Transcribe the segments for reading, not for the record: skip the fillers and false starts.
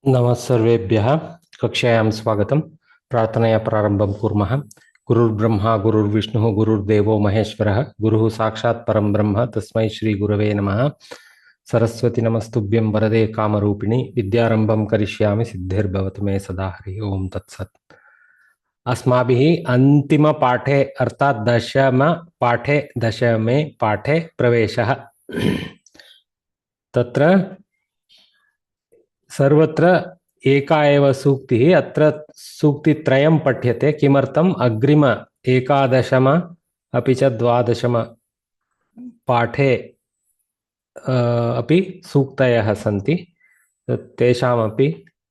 नमः सर्वेभ्यः कक्षायां स्वागतं। प्रार्थनया प्रारम्भं कुर्मः। गुरुर्ब्रह्मा गुरुर्विष्णुः गुरुर्देवो महेश्वरः गुरुः साक्षात् परं ब्रह्म तस्मै श्री गुरवे नमः। सरस्वती नमस्तुभ्यं वरदे कामरूपिणि विद्यारम्भं करिष्यामि सिद्धिर्भवतु मे सदा। हरि ओम तत्सत्। अस्माभिः अन्तिमपाठे अर्थात् दशमे पाठे प्रवेशः। तत्र सर्वत्र एका एव सूक्तिः। अत्र सूक्तित्रयं पठ्यते। किमर्थम्? अग्रिम एकादशम अपि च द्वादशम पाठे अपि सूक्तयः सन्ति। तेषामपि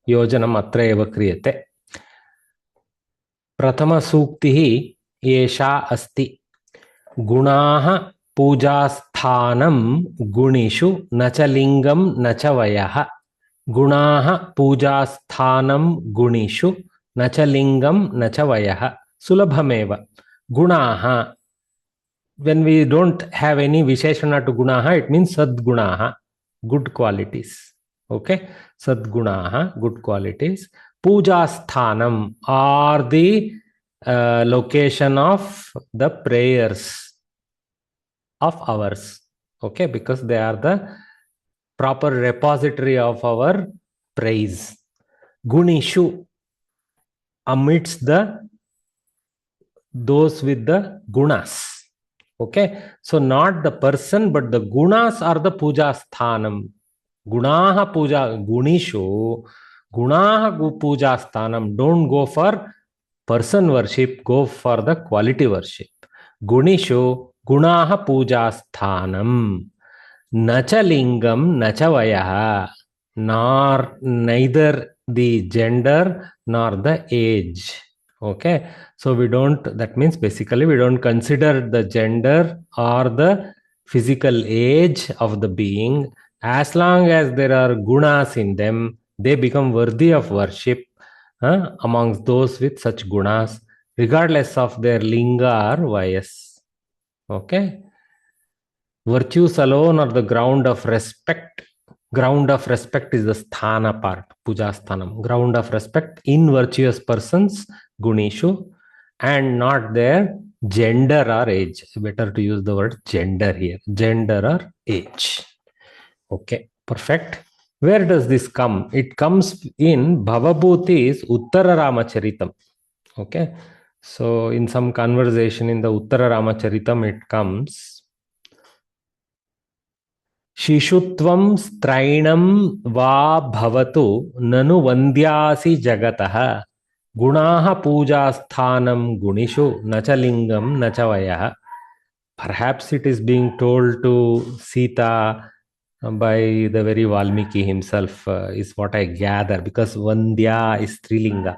योजनम् अत्र एव क्रियते। प्रथमसूक्तिः एषा अस्ति। गुणाः पूजास्थानं गुणिषु न च लिङ्गं न च वयः। गुणाः पूजास्थानं गुणिषु न च लिङ्गं न च वयः। सुलभमेव। गुणाः, when we don't have any visheshana to gunaha, it means sadgunaha, good qualities. Okay, sadgunaha, good qualities. Puja sthanam are the location of the prayers of ours. Okay, because they are the proper repository of our praise. Gunishu, amidst those with the gunas. Okay, so not the person but the gunas are the puja sthanam. Gunaha puja gunishu, gunaha puja sthanam. Don't go for person worship, go for the quality worship. Gunishu gunaha puja sthanam. Nacha lingam nacha vayaha, nor neither the gender nor the age. Okay, so we don't, that means basically we don't consider the gender or the physical age of the being. As long as there are gunas in them, they become worthy of worship amongst those with such gunas, regardless of their linga or vayas. Okay, virtues alone are the ground of respect. Ground of respect is the sthana part, puja sthanam. Ground of respect in virtuous persons, gunishu, and not their gender or age. Better to use the word gender here. Gender or age. Okay, perfect. Where does this come? It comes in Bhavabhuti's Uttara Ramacharitam. Okay, so in some conversation in the Uttara Ramacharitam, it comes. शिशुत्वं स्त्रैणं वा भवतु ननु वन्द्यासि जगतः। गुणाः पूजास्थानं गुणिषु न च लिङ्गं न च वयः. Perhaps it is being told to Sita by the very Valmiki himself, is what I gather, because Vandya is Strilinga.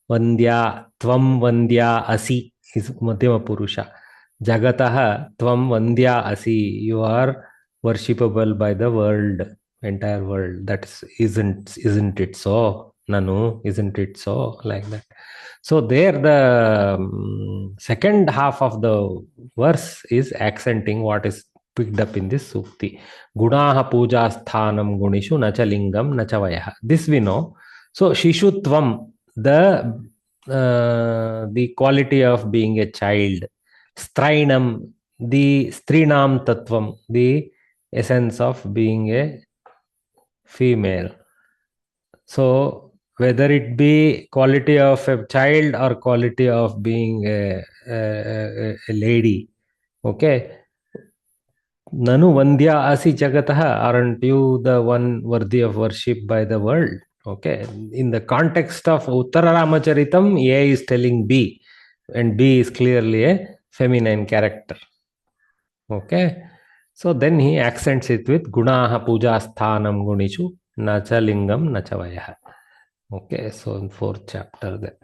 Vandya, Tvam Vandya Asi is Madhyama Purusha. Jagataha Tvam Vandya Asi, you are worshipable by the world, entire world. That isn't it so? Nanu, isn't it so? Like that. So there the second half of the verse is accenting what is picked up in this sukti. Gunaha puja sthanam gunishu nacha lingam nacha vayaha. This we know. So shishutvam, the quality of being a child. Strainam, the strinam tattvam, the essence of being a female. So whether it be quality of a child or quality of being a lady, okay, nanu vandya asi jagataha, aren't you the one worthy of worship by the world? Okay, in the context of Uttara Ramacharitam, A is telling B, and B is clearly a feminine character. Okay, so then he accents it with gunaha puja sthanam gunishu nacha lingam nacha vayaha. Okay, so in fourth chapter there.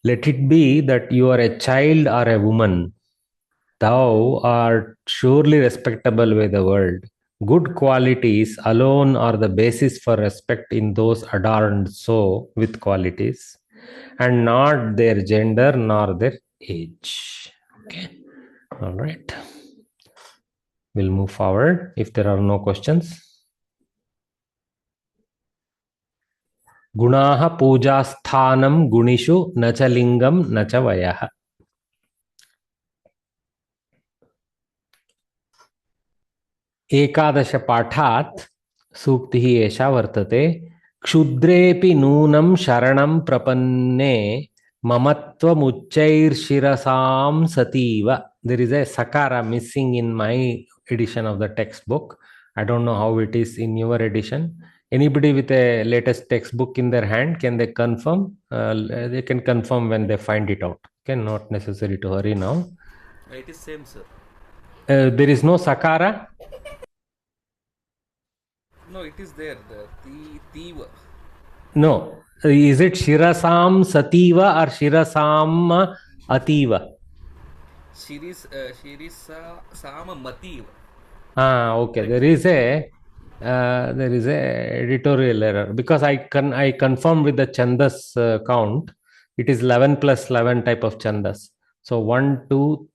Let it be that you are a child or a woman, thou art surely respectable by the world. Good qualities alone are the basis for respect in those adorned so with qualities, and not their gender nor their age. Okay, all right. We'll move forward if there are no questions. गुणाः पूजास्थानं गुणिषु न च लिंगं न च वयः। एकादश पाठात् सूक्तिः एषा वर्तते। क्षुद्रेऽपि नूनं शरणं प्रपन्ने ममत्वमुच्चैर्शिरसां सतीव. There is a sakara missing in my edition of the textbook. I don't know how it is in your edition. Anybody with a latest textbook in their hand, can they confirm? They can confirm when they find it out. Okay, not necessary to hurry now. It is same, sir. There is no sakara. No, it is there. The Tiva. No. Is it Shirasam Sativa or Shirasam Ativa? Shirisa Sama Mativa. Okay. Correct. There is a editorial error because I confirmed with the chandas count. It is 11 plus 11 type of chandas. So 1, 2,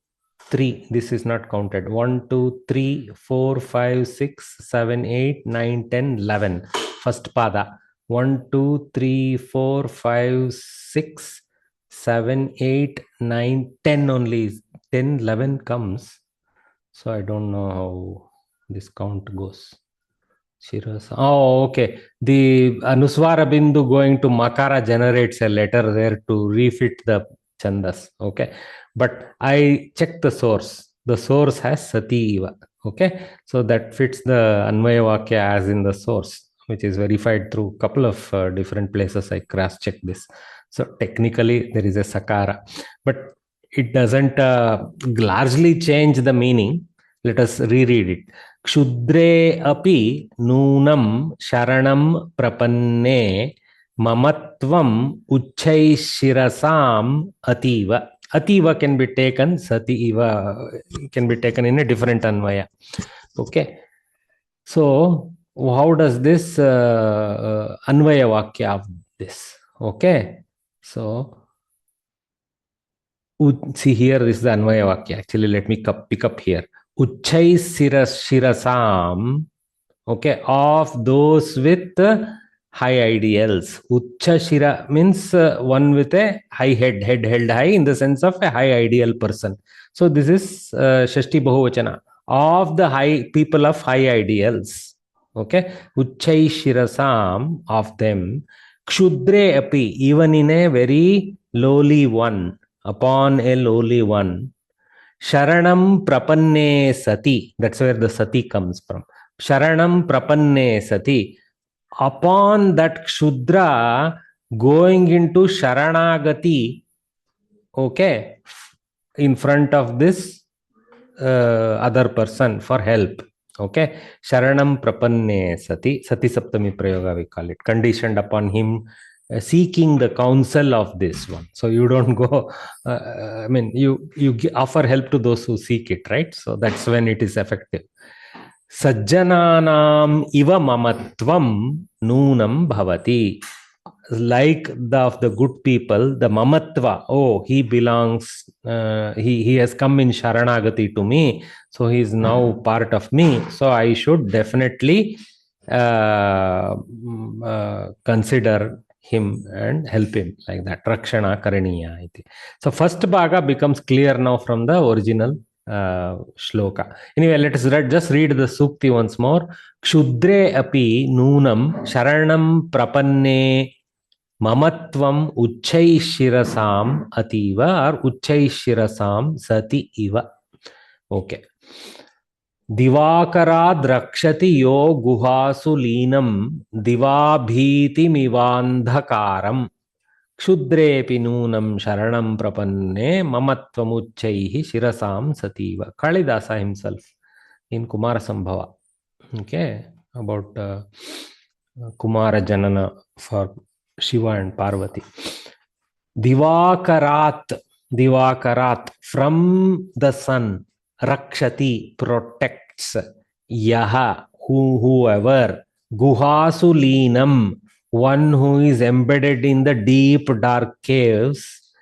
3. This is not counted. 1, 2, 3, 4, 5, 6, 7, 8, 9, 10, 11. First pada. 1, 2, 3, 4, 5, 6, 7, 8, 9, 10 only. 10, 11 comes. So I don't know how this count goes. Shirasa. Oh, okay. The Anuswara Bindu going to Makara generates a letter there to refit the Chandas. Okay. But I checked the source. The source has Sativa. Okay. So that fits the Anvaya Vakya as in the source, which is verified through a couple of different places. I cross checked this. So technically there is a Sakara. But it doesn't largely change the meaning. Let us reread it. क्षुद्रे अपि नूनं शरणं प्रपन्ने ममत्वम् उच्चैः शिरसाम् अतीव. Ativa can be taken, Sativa can be taken in a different Anvaya. Okay. So, how does this Anvaya Vakya of this? Okay. So, see, here is the Anvaya Vakya. Actually, let me pick up here. Uchchai Shirasam, okay, of those with high ideals. Ucha Shira means one with a high head held high in the sense of a high ideal person. So this is Shashti Bahuvachana. Of the high people of high ideals. Okay. Uchchai Shirasam, of them. Kshudre api, even in a very lowly one, upon a lowly one. Sharanam prapanne sati. That's where the sati comes from. Sharanam prapanne sati. Upon that Kshudra going into Sharanagati, okay, in front of this other person for help. Okay. Sharanam prapanne sati. Sati Saptami Prayoga we call it. Conditioned upon him seeking the counsel of this one. So you don't go, I mean, you offer help to those who seek it, right? So that's when it is effective. Sajjananam iva mamatvam noonam bhavati. Like the of the good people, the mamatva, oh, he belongs, he has come in Sharanagati to me, so he is now part of me. So I should definitely consider him and help him like that. Rakshana karaniya. So first bhaga becomes clear now from the original shloka. Anyway, let us just read the sukti once more. Kshudre api noonam sharanam prapanne mamatvam uchchai shirasam ativa or uchchai shirasam sati iva. Okay. दिवाकराद् रक्षति यो गुहासु लीनं दिवाभीतिमिवान्धकारम् क्षुद्रेऽपि नूनं शरणं प्रपन्ने ममत्वमुच्चैः शिरसां सतीव. Kalidasa himself in Kumara Sambhava. Okay, about Kumara Janana for Shiva and Parvati. Divakarat, from the sun. Rakshati, protects. Yaha, whoever. Guhasu leenam, one who is embedded in the deep dark caves.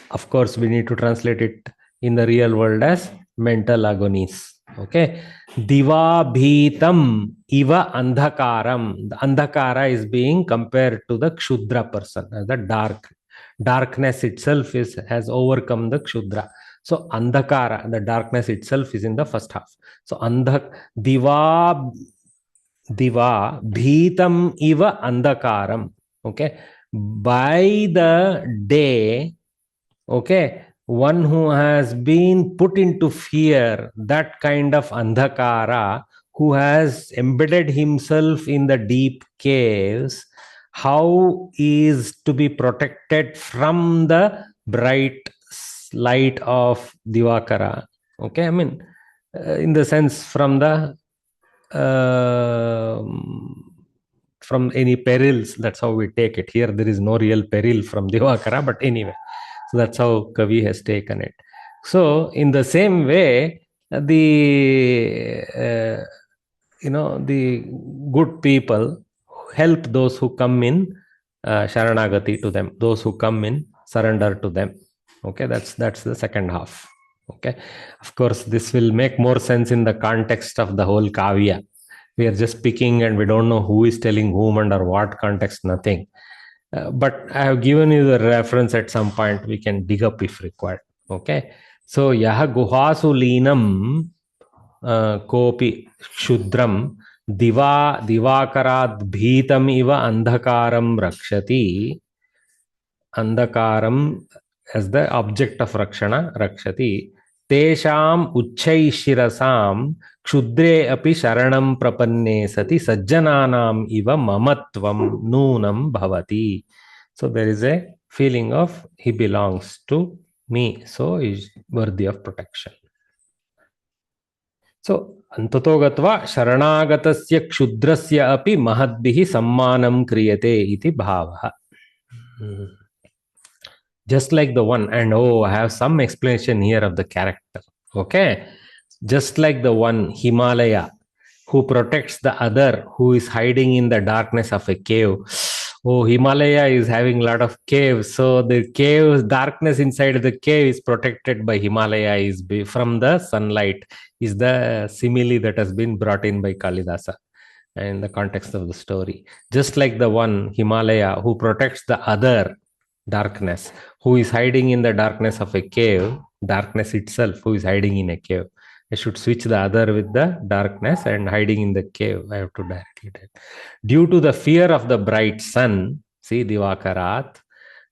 Of course, we need to translate it in the real world as mental agonies. Okay. Diva bhitam iva andhakaram. The andhakara is being compared to the kshudra person, the darkness itself has overcome the kshudra. So andhakara, the darkness itself, is in the first half. So diva bhitam iva andhakaram. Okay. By the day, okay, one who has been put into fear, that kind of andhakara, who has embedded himself in the deep caves, how is to be protected from the bright light of Divakara? Okay, I mean, in the sense uh, from any perils. That's how we take it. Here, there is no real peril from Divakara, but anyway. So that's how Kavi has taken it. So in the same way, the good people help those who come in Sharanagati to them, those who come in surrender to them. Okay, that's the second half. Okay, of course, this will make more sense in the context of the whole Kavya. We are just picking and we don't know who is telling whom under what context, nothing. But I have given you the reference at some point. We can dig up if required. Okay. So, yaha guhasu leenam kopi kshudram divakarad bhitam iva andhakaram rakshati. Andhakaram as the object of rakshana, rakshati. Tesham uchchaishirasam kshudre api sharanam prapanne sati sajjananam iva mamatvam noonam bhavati. So there is a feeling of he belongs to me, so he is worthy of protection. So antato gatva sharanaagatasya kshudrasya api mahadbihi sammanam kriyate iti bhavaha. Just like the one, and I have some explanation here of the character. Okay, just like the one Himalaya who protects the other who is hiding in the darkness of a cave. Oh, Himalaya is having a lot of caves, so the cave darkness inside the cave is protected by Himalaya is from the sunlight, is the simile that has been brought in by Kalidasa in the context of the story. Just like the one Himalaya who protects the other darkness, who is hiding in the darkness of a cave, darkness itself, who is hiding in a cave. I should switch the other with the darkness and hiding in the cave. I have to directly take. Due to the fear of the bright sun, see Divakarat,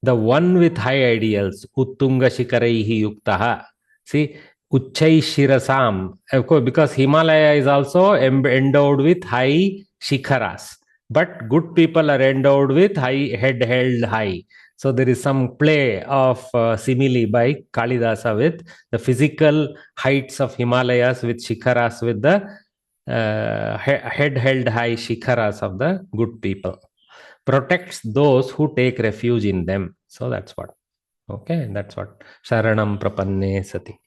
the one with high ideals, Uttunga Shikaraihi Yuktaha, see Uchchai Shirasam, of course, because Himalaya is also endowed with high shikharas, but good people are endowed with high head held high. So there is some play of simile by Kalidasa with the physical heights of Himalayas with shikharas, with the head held high shikharas of the good people. Protects those who take refuge in them. So that's what. Okay, that's what. Sharanam prapanne sati.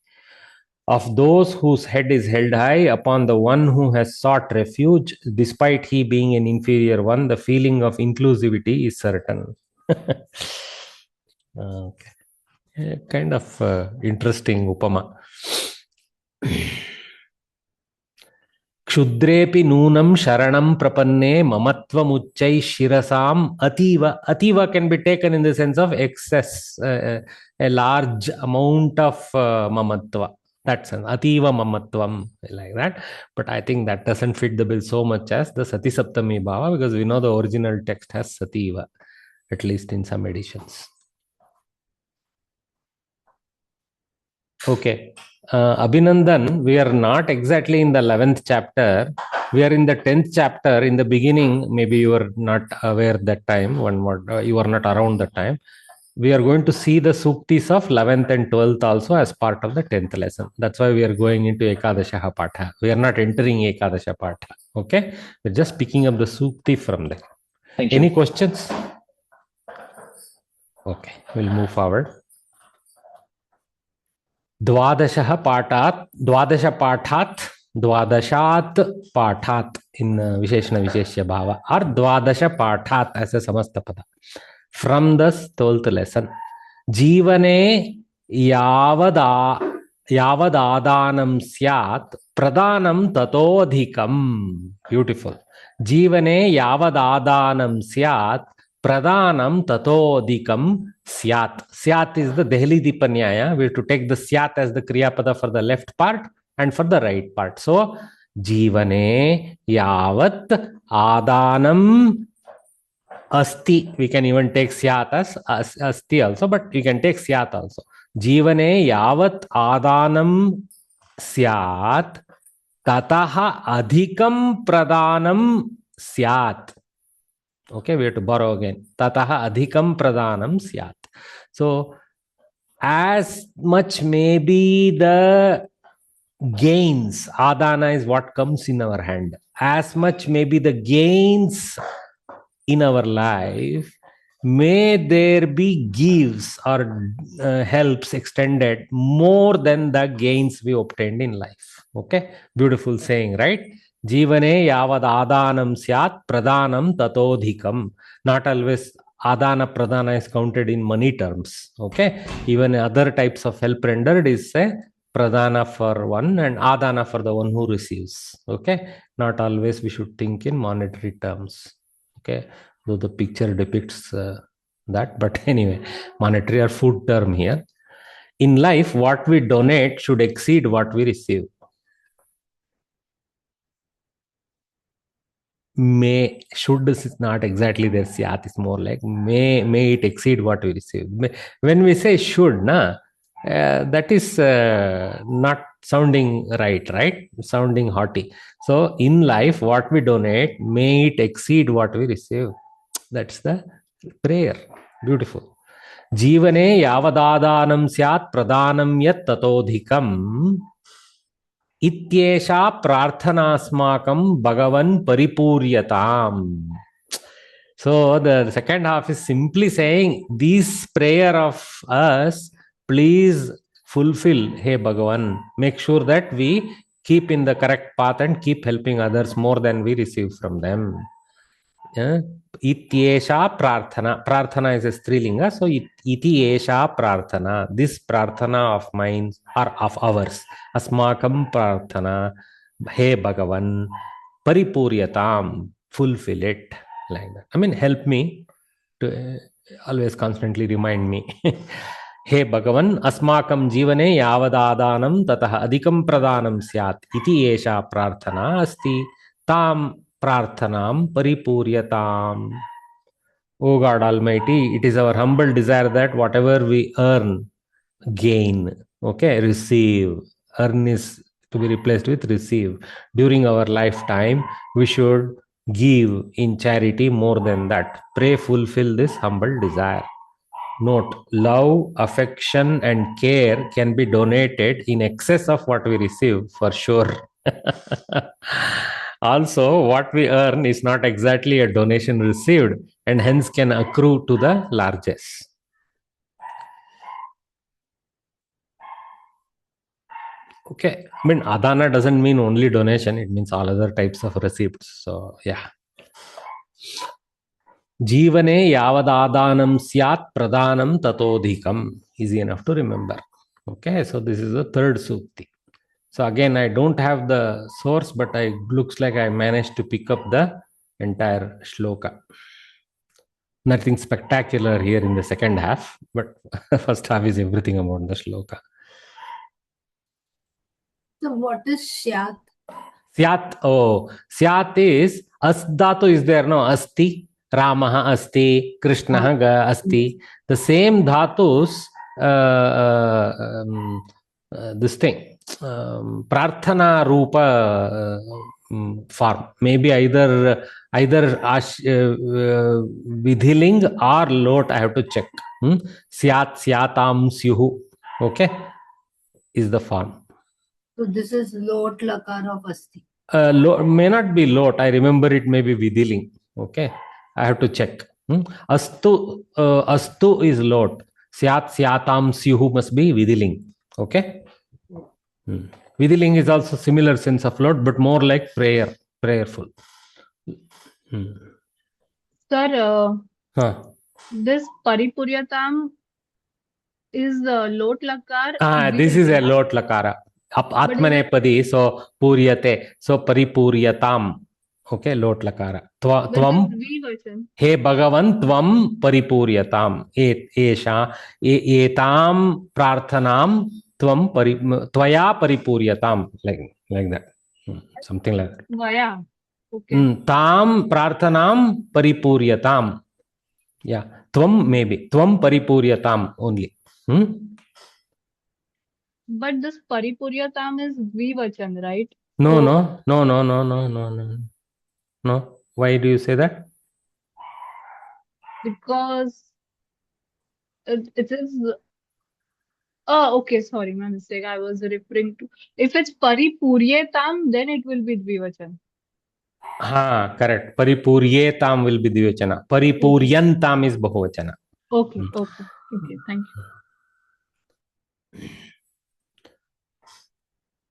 Of those whose head is held high, upon the one who has sought refuge, despite he being an inferior one, the feeling of inclusivity is certain. Okay. A kind of interesting upama. Kshudrepi noonam sharanam prapanne mamatvamuchai shirasam ativa. Ativa can be taken in the sense of excess, a large amount of mamatva. That's an ativa mamatvam, like that. But I think that doesn't fit the bill so much as the Sati Saptami Bhava, because we know the original text has Sativa, at least in some editions. Okay. Abhinandan, we are not exactly in the 11th chapter. We are in the 10th chapter. In the beginning, maybe you were not aware that time, you were not around that time. We are going to see the suktis of 11th and 12th also as part of the 10th lesson. That's why we are going into Ekadasha Patha. We are not entering Ekadasha Patha. Okay. We're just picking up the sukti from there. Thank you. Any questions? Okay. We'll move forward. द्वादशः पाठात् द्वादशात् पाठात् in विशेषण विशेष्य भाव or द्वादश पाठात् as a समस्त पद from the 12th lesson जीवने यावदा Yavad adanam syat pradanam tatodhikam. Beautiful. Jivane yavad adanam syat pradanam tatodhikam syat. Syat is the Delhi Dipanyaya. We have to take the syat as the Kriya Pada for the left part and for the right part. So, Jivane yavat adanam asti. We can even take syat as asti also, but we can take syat also. Jivane yavat adanam syat tataha adhikam pradanam syat. Okay, we have to borrow again. Tataha adhikam pradanam syat. So, as much maybe the gains, adana is what comes in our hand, as much maybe the gains in our life, may there be gives or helps extended more than the gains we obtained in life. Okay, beautiful saying, right? Jivane yavad adanam syat pradanam tatodhikam. Not always adana pradana is counted in money terms. Okay, even other types of help rendered is a pradana for one and adana for the one who receives. Okay, not always we should think in monetary terms. Okay, though the picture depicts that, but anyway, monetary or food term here. In life, what we donate should exceed what we receive. May, should is not exactly there. Syat is more like may it exceed what we receive. When we say should, that is not sounding right? Sounding haughty. So in life, what we donate, may it exceed what we receive. That's the prayer. Beautiful. Jivane yavadadanam syat pradanam yat tatodhikam ityesha prarthanasmakam bhagavan paripuryatam. So the second half is simply saying, this prayer of us, please fulfill, hey Bhagavan. Make sure that we keep in the correct path and keep helping others more than we receive from them. Ityesha prarthana. Prarthana is a strilinga, so iti esha prarthana. This prarthana of mine or of ours. Asmakam prarthana. Hey Bhagavan, paripuryatam. Fulfill it. Like that. I mean, help me to always constantly remind me. हे भगवन् अस्माकं जीवने यावदादानं ततः अधिकं प्रदानं स्यात् इति एषा प्रार्थना अस्ति तां प्रार्थनां परिपूर्यताम्. O God Almighty, it is our humble desire that whatever we earn, gain, okay, receive, earn is to be replaced with receive. During our lifetime, we should give in charity more than that. Pray, fulfill this humble desire. Note, love, affection, and care can be donated in excess of what we receive, for sure. Also, what we earn is not exactly a donation received and hence can accrue to the largest. Okay, I mean, adana doesn't mean only donation, it means all other types of receipts. So, yeah. Jivane yavadadanam syat pradanam tatodhikam. Easy enough to remember. Okay, so this is the third sukti. So again, I don't have the source, but it looks like I managed to pick up the entire shloka. Nothing spectacular here in the second half, but first half is everything about the shloka. So what is Syat? Syat, oh, Syat is, as dhatu is there, no? Asti, Ramaha asti, Krishnaha ga asti. The same dhatus, this thing, prarthana rupa form. Maybe either vidhiling or lot, I have to check. Syat, Syatam, Syuhu. Okay, is the form. So this is Lot Lakar of Asti. May not be lot. I remember it may be vidhiling. Okay, I have to check. Astu, astu is lot. Syat, Syatam, Syuhu must be vidhiling. Okay. Vidhiling is also similar sense of lot, but more like prayer, prayerful. Sir, this Paripuryatam, is lot lakar This is a dvivachana? lot lakara. But is it Atmanepadi, so puryate, so paripuryatam. Okay, lot lakara. but Tvam, this dvivachan? हे भगवन् त्वं परिपूर्यताम् एषा एतां प्रार्थनां त्वं त्वया परिपूर्यताम् like that, something like that. Vaya. Okay. तां प्रार्थनां परिपूर्यताम्. Yeah, tvam maybe tvam paripuryatam only. But this paripuryatam is dvivachan, right? No, So- no. Why do you say that? Because it is. Oh, okay. Sorry, my mistake. I was referring to, if it's paripuryatam, then it will be dvivachan. Correct. Paripuryetam will be dvivachana. Paripuryantam is bahuvachana. Okay. Thank you.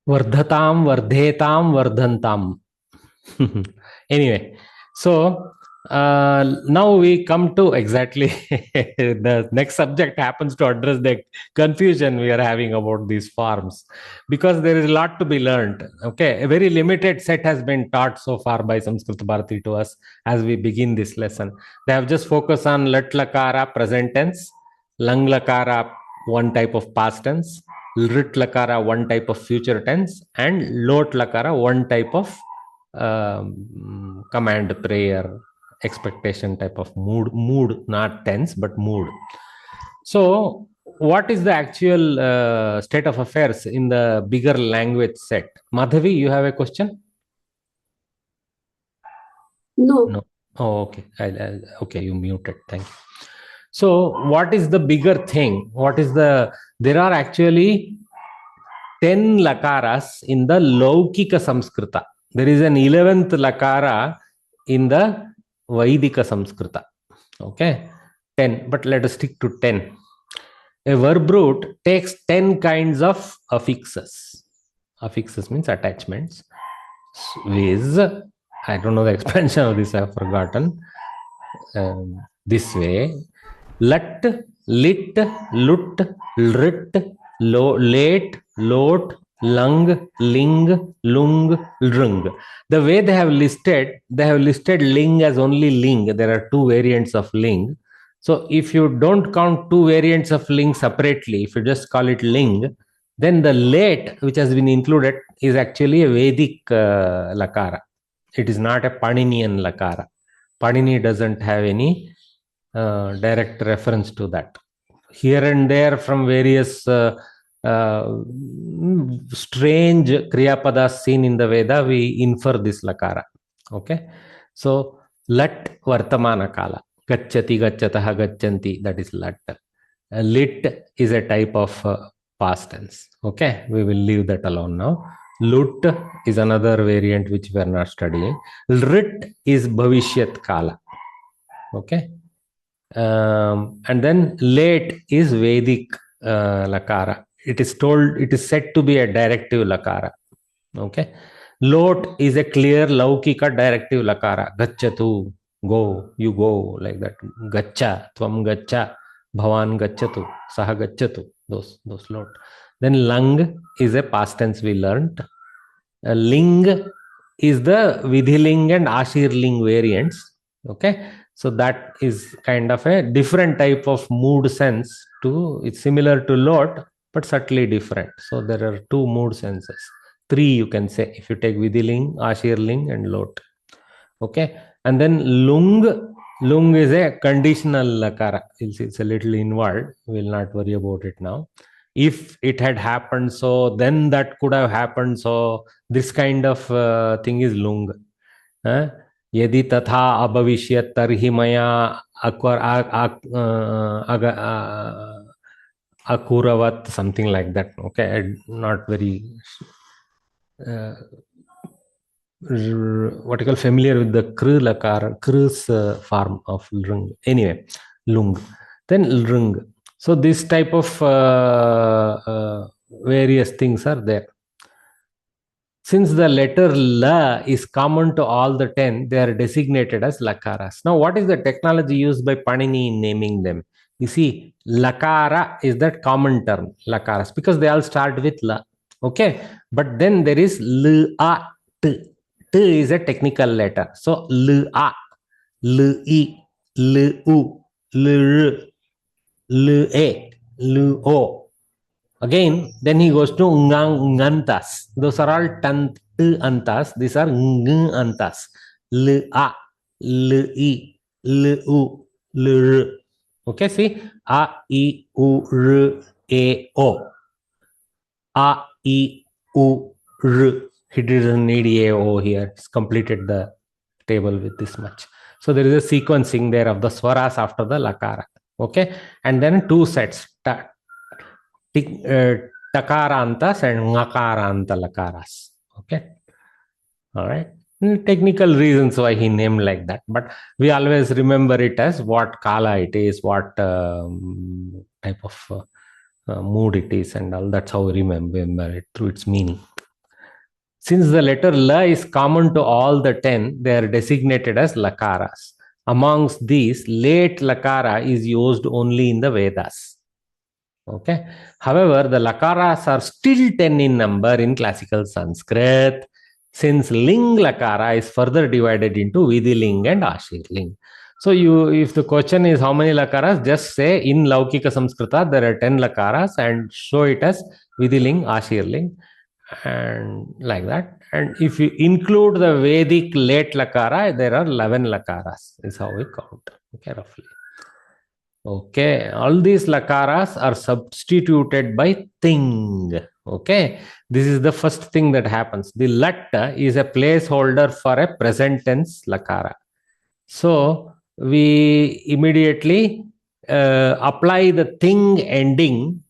Vardhatam, vardhetam, vardhantam. Anyway, so now we come to exactly the next subject happens to address the confusion we are having about these forms, because there is a lot to be learned. Okay, a very limited set has been taught so far by Samskrita Bharati to us as we begin this lesson. They have just focused on lat lakara present tense, lang lakara one type of past tense, rit lakara one type of future tense, and lot lakara one type of command, prayer, expectation type of mood, not tense but mood. So what is the actual state of affairs in the bigger language set? Madhavi, you have a question? No. Oh, okay. Okay, you muted. Thank you. So what is the bigger thing? There are actually 10 lakaras in the Laukika Samskrita. There is an 11th lakara in the Vaidika Samskrita. Okay, 10, but let us stick to 10. A verb root takes 10 kinds of affixes. Affixes means attachments. Viz, I don't know the expansion of this, I have forgotten. This way: lat, lit, lut, lrit, late, lot, lung, ling, lung, lrung. The way they have listed ling as only ling. There are two variants of ling. So if you don't count two variants of ling separately, if you just call it ling, then the late which has been included is actually a Vedic lakara. It is not a Paninian lakara. Panini doesn't have any direct reference to that. Here and there from various strange kriyapadas seen in the Veda, we infer this lakara. Okay, so lat vartamana kala, gacchati, gacchataha, gacchanti, that is lat. Lit is a type of past tense. Okay, we will leave that alone now. Lut is another variant which we are not studying. Lrit is bhavishyat kala. Okay, and then late is Vedic lakara. It is said to be a directive lakara. Okay, lot is a clear laukika directive lakara. Gacchatu, go, you go, like that. Gaccha, tvam gaccha, bhavan gacchatu, saha gacchatu. Those lot. Then lang is a past tense we learnt. Ling is the vidhiling and ashirling variants. Okay, so that is kind of a different type of mood sense. It's similar to lot but subtly different. So there are two mood senses, three you can say, if you take vidhiling, ashirling, and lot. Okay, and then lung is a conditional lakara. It's a little involved, we will not worry about it now. If it had happened so, then that could have happened so, this kind of thing is lung. Yadi tatha abhavishyat tarhi maya akuravat, something like that. Okay, not very what you call familiar with the kr's form of lung. Anyway, lung, then lrung. So this type of various things are there. Since the letter la is common to all the 10, they are designated as lakaras. Now, what is the technology used by Panini in naming them? You see, lakara is that common term, lakaras, because they all start with la. Okay, but then there is l a t. T is a technical letter. So l a, l e, l u, l r, l a, l o. Again, then he goes to ngantas. Those are all tant antas. These are ng antas. L a, l i, l u, l r. Okay, see, a, i, u, r, e, o. A, I, U, R. He didn't need A, O here. He's completed the table with this much. So there is a sequencing there of the swaras after the lakara. Okay. And then two sets. Takarantas and ngakaranta lakaras. Okay. All right. Technical reasons why he named like that, but we always remember it as what kala it is, what type of mood it is, and all. That's how we remember it through its meaning. Since the letter la is common to all the 10, they are designated as lakaras. Amongst these, late lakara is used only in the Vedas. Okay. However, the lakaras are still 10 in number in classical Sanskrit, since ling lakara is further divided into Vidiling and Ashirling. So if the question is how many lakaras, just say in Laukika Samskrita there are 10 lakaras and show it as Vidiling, Ashirling, and like that. And if you include the Vedic late lakara, there are 11 lakaras, is how we count. Okay, roughly. Okay, all these lakaras are substituted by ting. Okay, this is the first thing that happens. The latta is a placeholder for a present tense lakara. So we immediately apply the ting ending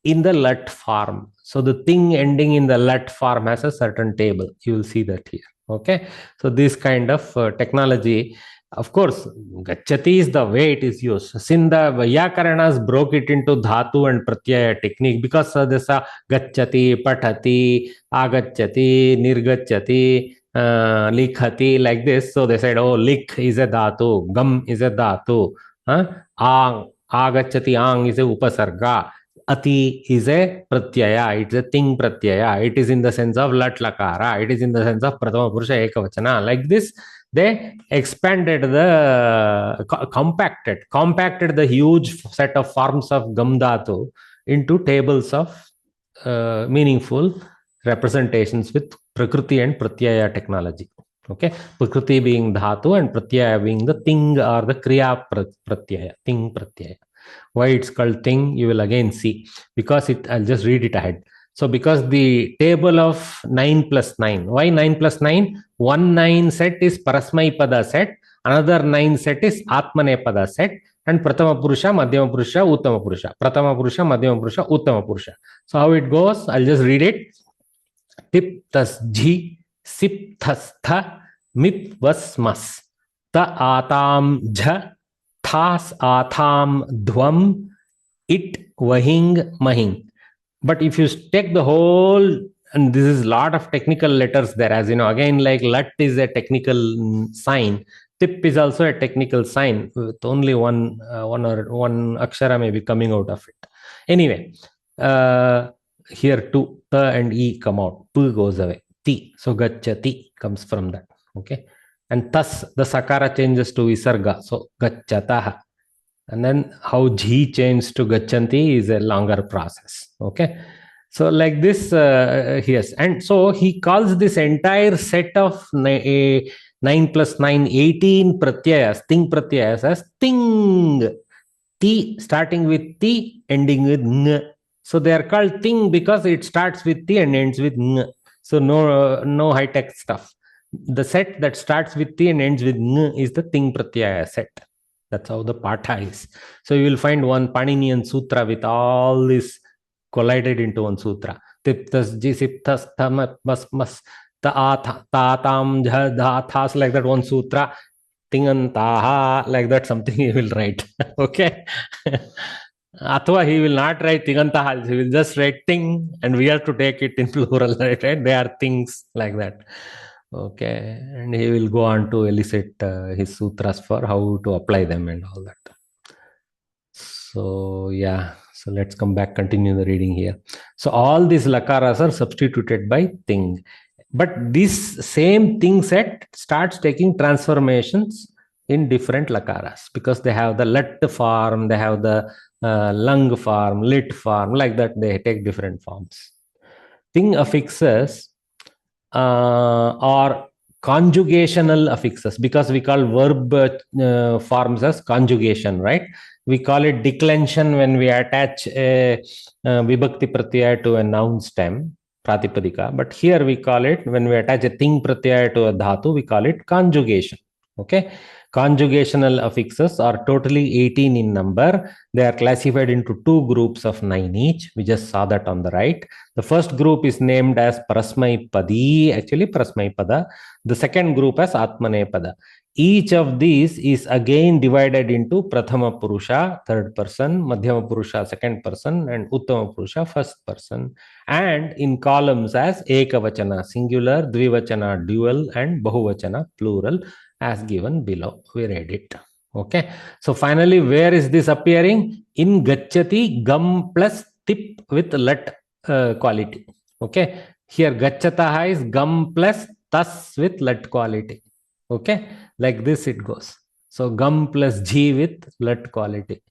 in the lut form. So the thing ending in the lut form has a certain table. You will see that here. Okay. So this kind of technology, of course, gachati is the way it is used. Since the Vyakaranas broke it into dhatu and pratyaya technique, because there's a gachati, patati, agachati, nirgachati, likhati, like this. So they said, oh, lik is a dhatu, gam is a dhatu, ang, agachati, ang is a upasarga. Ati is a pratyaya, it's a ting pratyaya, it is in the sense of lat lakara, it is in the sense of pratama purusha ekavachana. Like this, they expanded the, compacted the huge set of forms of gamdhatu into tables of meaningful representations with prakriti and pratyaya technology. Okay, prakriti being dhatu and pratyaya being the ting or the kriya pratyaya, ting pratyaya. Why it's called thing, you will again see, because I'll just read it ahead. So because the table of 9 plus 9, why 9 plus 9? One 9 set is Parasmai Pada set, another 9 set is Atmane Pada set, and Pratama Purusha, Madhyama Purusha, Uttama Purusha. Pratama Purusha, Madhyama Purusha, Uttama Purusha. So how it goes, I'll just read it. Tip tas jhi, sip tas tha, mip was mas, ta atam jha, thas atham dhvam, it vahing mahing. But if you take the whole, and this is a lot of technical letters there, as you know, again, like lat is a technical sign, tip is also a technical sign with only one akshara may be coming out of it. Anyway, here too, ta and e come out, p goes away, ti, so gachati comes from that. Okay, and thus the sakara changes to visarga, so gachataha. And then how jhi changed to gachanti is a longer process. Okay, so like this, yes, and so he calls this entire set of 9 plus 9, 18 pratyayas, ting pratyayas, as ting. Ti starting with ti, ending with ng. So they are called ting because it starts with ti and ends with ng. So no high tech stuff. The set that starts with ti and ends with ng is the ting pratyaya set. That's how the patha is. So you will find one Paninian sutra with all this collided into one sutra. Tiptas jisiptas tamas mas tatam jha like that one sutra. Tingantaha, like that something he will write. Okay. Athwa he will not write Tingantaha, he will just write ting, and we have to take it in plural, right? They are things like that. Okay, and he will go on to elicit his sutras for how to apply them and all that. So yeah, so let's come back, continue the reading here. So all these lakaras are substituted by ting. But this same thing set starts taking transformations in different lakaras because they have the lat form, they have the lung form, lit form, like that they take different forms. Ting affixes or conjugational affixes, because we call verb forms as conjugation, right? We call it declension when we attach a vibhakti pratyaya to a noun stem, pratipadika. But here we call it, when we attach a ting pratyaya to a dhatu, we call it conjugation. Okay, conjugational affixes are totally 18 in number. They are classified into two groups of 9 each. We just saw that on the right. The first group is named as Prasmaipada, actually Prasmaipada. The second group as Atmanepada. Each of these is again divided into Prathama Purusha, third person, Madhyama Purusha, second person, and Uttama Purusha, first person, and in columns as Ekavachana, singular, Dvivachana, dual, and Bahuvachana, plural, as given below. We read it. Okay. So finally, where is this appearing? In Gachati, gum plus tip with lat quality. Okay. Here Gachataha is gum plus tas with lat quality. Okay. Like this it goes. So gum plus g with lat quality.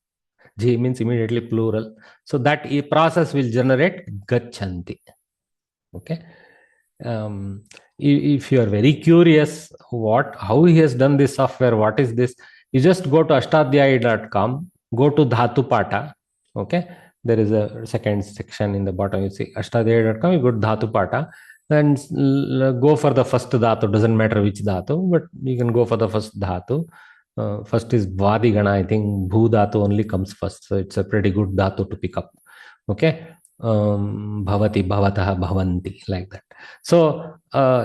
G means immediately plural. So that process will generate gachanti. Okay. If you are very curious how he has done this software, what is this, you just go to ashtadhyayi.com, go to dhatu pata. Okay, there is a second section in the bottom, you see ashtadhyayi.com, you go to dhatu pata and go for the first dhatu. Doesn't matter which dhatu, but you can go for the first dhatu. First is vadigana. I think bhu dhatu only comes first, so it's a pretty good dhatu to pick up. Okay, bhavati, bhavatah, bhavanti, like that. So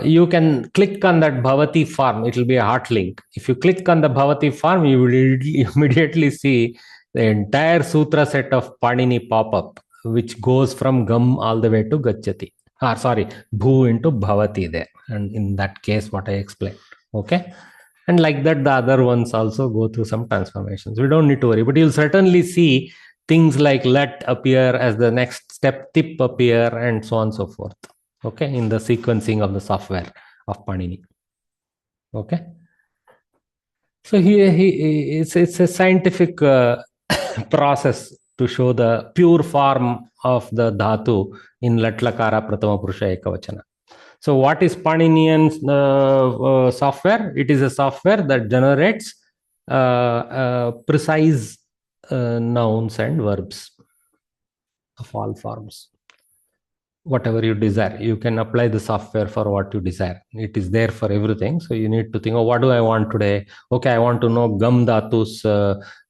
you can click on that bhavati form. It will be a hot link. If you click on the bhavati form, you will immediately see the entire sutra set of Panini pop up, which goes from gum all the way to gachati. Sorry, bhu into bhavati there. And in that case, what I explained. Okay. And like that, the other ones also go through some transformations. We don't need to worry, but you'll certainly see things like let appear as the next step, tip appear, and so on and so forth. Okay, in the sequencing of the software of Panini. Okay. So here it's a scientific process to show the pure form of the dhatu in Latlakara Pratama Purusha Ekavachana. So what is Paninian software? It is a software that generates precise nouns and verbs of all forms. Whatever you desire, you can apply the software for what you desire. It is there for everything. So you need to think, oh, what do I want today? Okay, I want to know gam dhatus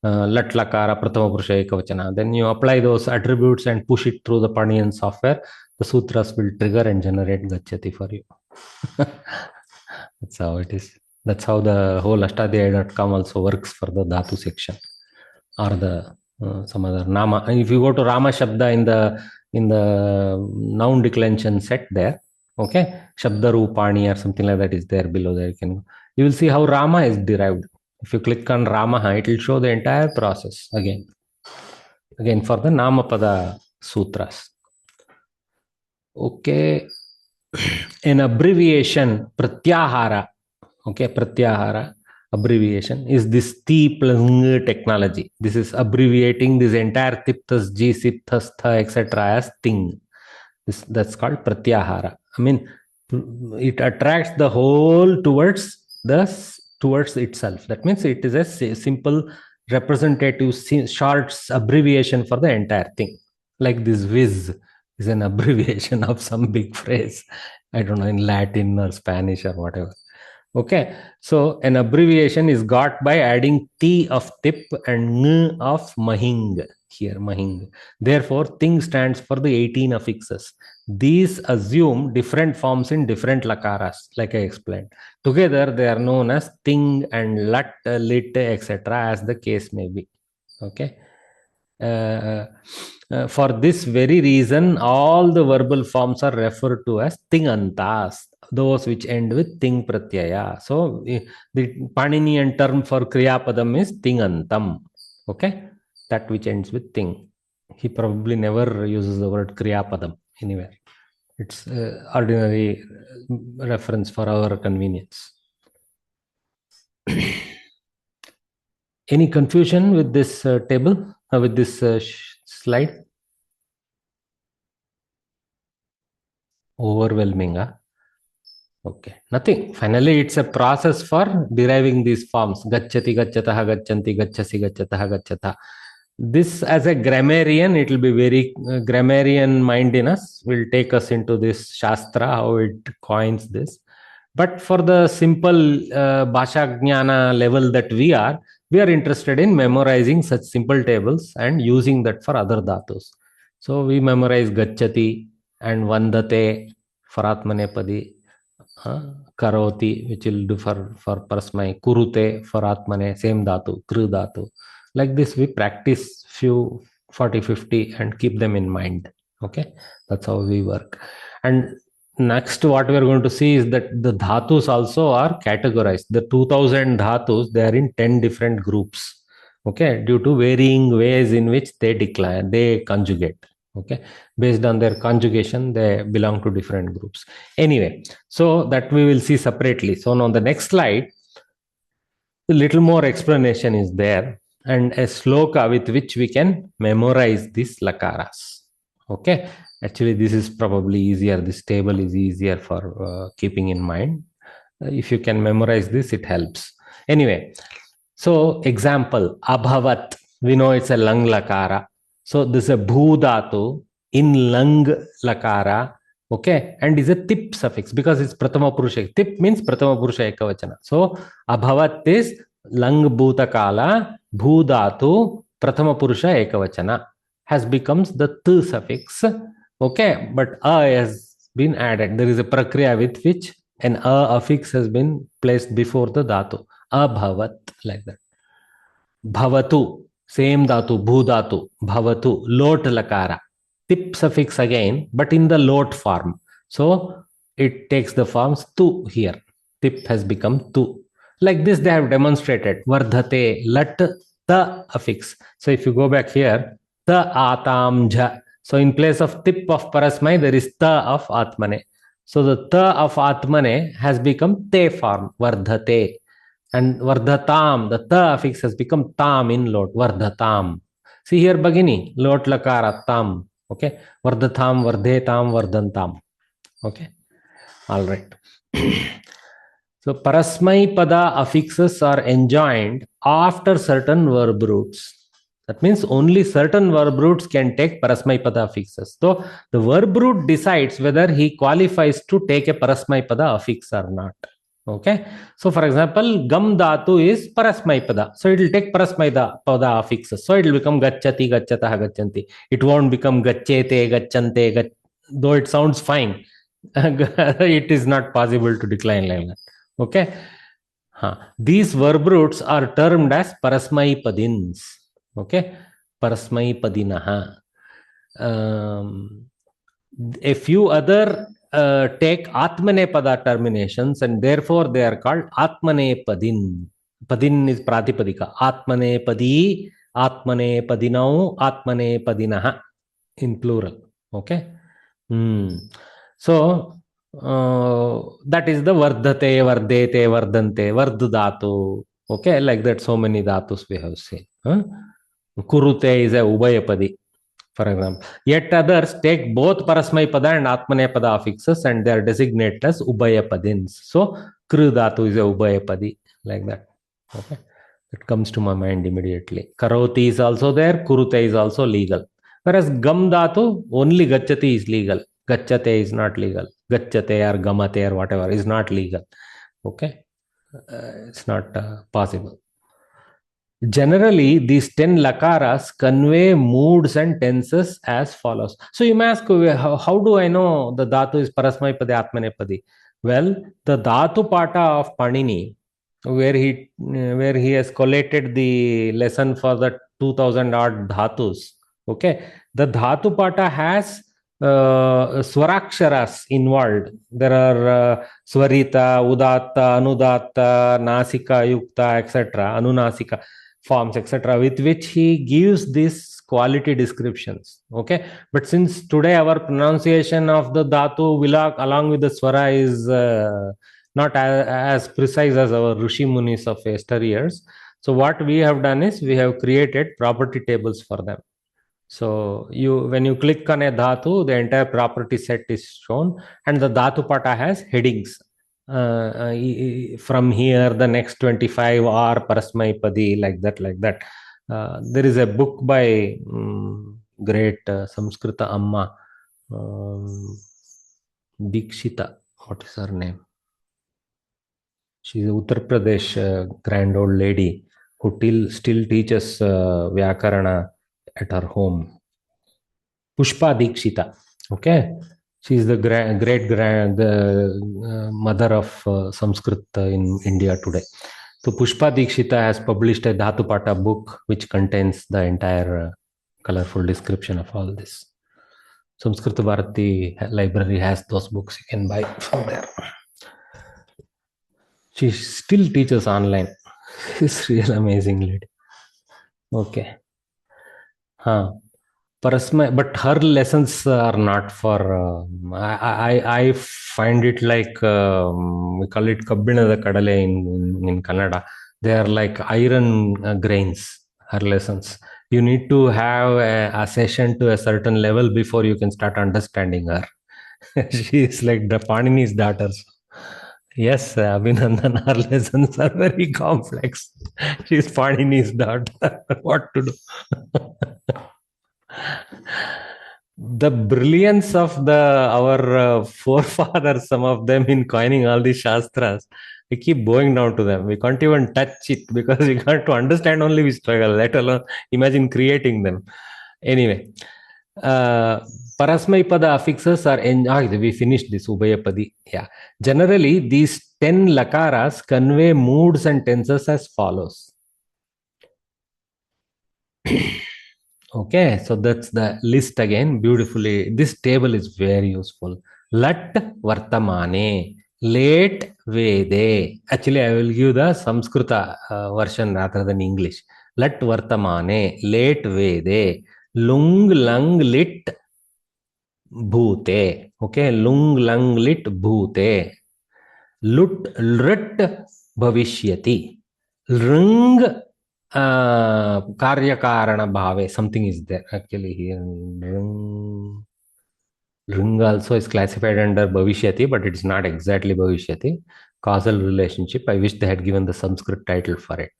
lat lakara pratama purusha ekavachana. Then you apply those attributes and push it through the Paninian software. The sutras will trigger and generate gachati for you. That's how it is. That's how the whole ashtadhyayi.com also works for the dhatu section or the some other nama. And if you go to Rama Shabda in the noun declension set there, okay, Shabda Rupani or something like that is there below there. You will see how Rama is derived. If you click on Rama, it will show the entire process again for the Namapada sutras. Okay, an abbreviation, Pratyahara. Okay, Pratyahara abbreviation is this T plus ng technology. This is abbreviating this entire tip, thus, G, sip, thus, tha, etc. as ting. That's called Pratyahara. I mean, it attracts the whole towards itself. That means it is a simple representative short abbreviation for the entire thing. Like this whiz is an abbreviation of some big phrase. I don't know, in Latin or Spanish or whatever. Okay, so an abbreviation is got by adding T of tip and Ng of mahing. Here, mahing. Therefore, ting stands for the 18 affixes. These assume different forms in different lakaras, like I explained. Together, they are known as ting and lat, lit, etc., as the case may be. Okay. For this very reason, all the verbal forms are referred to as tingantas, those which end with ting pratyaya. So the Paninian term for kriyapadam is tingantam. Okay, that which ends with ting. He probably never uses the word kriyapadam anywhere. It's ordinary reference for our convenience. Any confusion with this table, with this slide? Overwhelming, huh? Okay, nothing. Finally, it's a process for deriving these forms. Gacchati, gacchataha, gachanti, gacchasi, gacchataha, gacchata. This, as a grammarian, it will be very grammarian mindiness will take us into this Shastra, how it coins this. But for the simple Bhasha Jnana level that we are interested in memorizing such simple tables and using that for other dhatus. So we memorize Gacchati and Vandate for Atmanepadi. Karoti, which will do for Parasmai, Kurute for Atmane, same dhatu, Kru dhatu. Like this, we practice few 40, 50 and keep them in mind. Okay, that's how we work. And next, what we are going to see is that the dhatus also are categorized. The 2000 dhatus, they are in 10 different groups. Okay, due to varying ways in which they decline, they conjugate. Okay, based on their conjugation, they belong to different groups. Anyway, so that we will see separately. So on the next slide, a little more explanation is there and a sloka with which we can memorize these lakaras. Okay, actually this is probably easier. This table is easier for keeping in mind. If you can memorize this, it helps. Anyway, so example, abhavat, we know it's a lang lakara. So this is a bhu dhatu in lang lakara, okay, and is a tip suffix because it's pratama purusha. Tip means pratama purusha ekavachana. So abhavat is lang bhutakala, bhu dhatu pratama purusha ekavachana has becomes the t suffix, okay, but a has been added. There is a prakriya with which an a affix has been placed before the dhatu. Abhavat, like that. Bhavatu, same dhatu, bhu dhatu, bhavatu, lot lakara. Tip suffix again, but in the lot form. So it takes the forms tu here. Tip has become tu. Like this, they have demonstrated. Vardhate, lat, ta affix. So if you go back here, ta atam jha. So in place of tip of parasmai, there is ta of atmane. So the ta of atmane has become te form, vardhate. And vardhatam, the ta affix has become tam in lot, vardhatam. See here, Bagini, lot lakara, tam. Okay, vardhatam, vardhetam, vardhantam. Okay, all right. So parasmai pada affixes are enjoined after certain verb roots. That means only certain verb roots can take parasmai pada affixes. So the verb root decides whether he qualifies to take a parasmai pada affix or not. Okay, so for example, gam dhatu is parasmai pada, so it will take parasmai pada affixes, so it will become gacchati, gacchataha, gachanti. It won't become gacchete, gacchante, though it sounds fine. It is not possible to decline like that. Okay, these verb roots are termed as parasmai padins. Okay, parasmai padinaha. A few other take atmane pada terminations, and therefore they are called atmane padin. Padin is pratipadika. Atmane padi, atmane padinau, atmane padinaha in plural. Okay. So that is the vardhate, vardete, vardante, vardhatu. Okay, like that, so many dhatus we have seen. Kurute is a ubhayapadi, for example. Yet others take both parasmai pada and atmane pada affixes and they are designated as ubhayapadins. So kru dhatu is a ubhayapadi, like that. Okay, it comes to my mind immediately. Karoti is also there, kurute is also legal. Whereas gam dhatu, only gacchati is legal. Gacchate is not legal. Gacchate or gamate or whatever is not legal. Okay, it's not possible. Generally, these 10 lakaras convey moods and tenses as follows. So you may ask, how do I know the dhatu is parasmai padi, atmanepadi? Well, the dhatu pata of Panini, where he has collated the lesson for the 2000 odd dhatus. Okay, the dhatu pata has swaraksharas involved. There are swarita, udatta, anudatta, nasika, yukta, etc. Anunasika. forms, etc., with which he gives these quality descriptions. Okay, but since today our pronunciation of the dhatu vilak along with the swara is not as precise as our Rishi Munis of yesteryears, so what we have done is we have created property tables for them. So when you click on a dhatu, the entire property set is shown, and the dhatu pata has headings. From here, the next 25 are parasmaipadi, like that. There is a book by great Samskrita Amma, Dikshita. What is her name? She's a Uttar Pradesh grand old lady who still teaches Vyakarana at her home. Pushpa Dikshita. Okay, she is the great mother of Sanskrit in India today. So Pushpa Dikshita has published a Dhatupata book which contains the entire colorful description of all this. Samskrita Bharati library has those books, you can buy from there. She still teaches online. She's real amazing lady. Okay. But her lessons are not for. I find it like we call it kabbinada kadale in Kannada. They are like iron grains. Her lessons. You need to have a session to a certain level before you can start understanding her. She is like the Panini's daughters. Yes, Abhinandan, her lessons are very complex. She is Panini's daughter. What to do? The brilliance of our forefathers, some of them in coining all these shastras, we keep bowing down to them. We can't even touch it because we can't to understand only we struggle, let alone imagine creating them. Anyway, Parasmaipada affixes are we finished this Ubhayapadi. Yeah. Generally, these 10 lakaras convey moods and tenses as follows. Okay, so that's the list again, beautifully. This table is very useful. Lat Vartamane, late Vede. Actually, I will give the Samskrita version rather than English. Lat Vartamane, late Vede, lung lang lit bhute. Okay, lung lang lit bhute. Lut lrit bhavishyati. Rung Karyakarana bhave, something is there actually here. Ring also is classified under Bhavishyati, but it's not exactly Bhavishyati. Causal relationship. I wish they had given the Sanskrit title for it.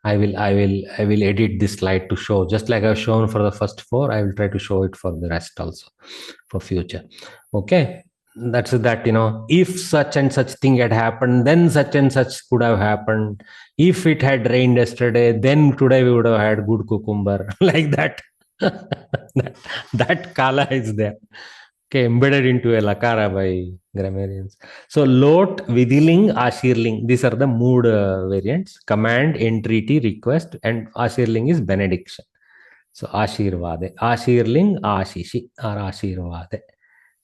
I will edit this slide to show, just like I've shown for the first 4, I will try to show it for the rest also for future. Okay. That's that, if such and such thing had happened, then such and such could have happened. If it had rained yesterday, then today we would have had good cucumber. Like that. that kala is there. Okay, embedded into a lakara by grammarians. So lot, vidhiling, ashirling, these are the mood variants. Command, entreaty, request, and ashirling is benediction. So ashirvade, ashirling, ashishi or ashirvade.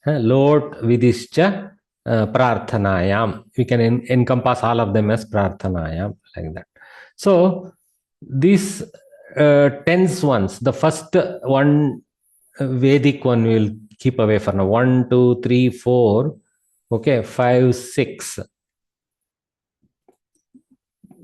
Lot, vidischa, prarthanayam. We can encompass all of them as prarthanayam, like that. So these tense ones, the first one, Vedic one, we will keep away for now. 1, 2, 3, 4, okay, 5, 6.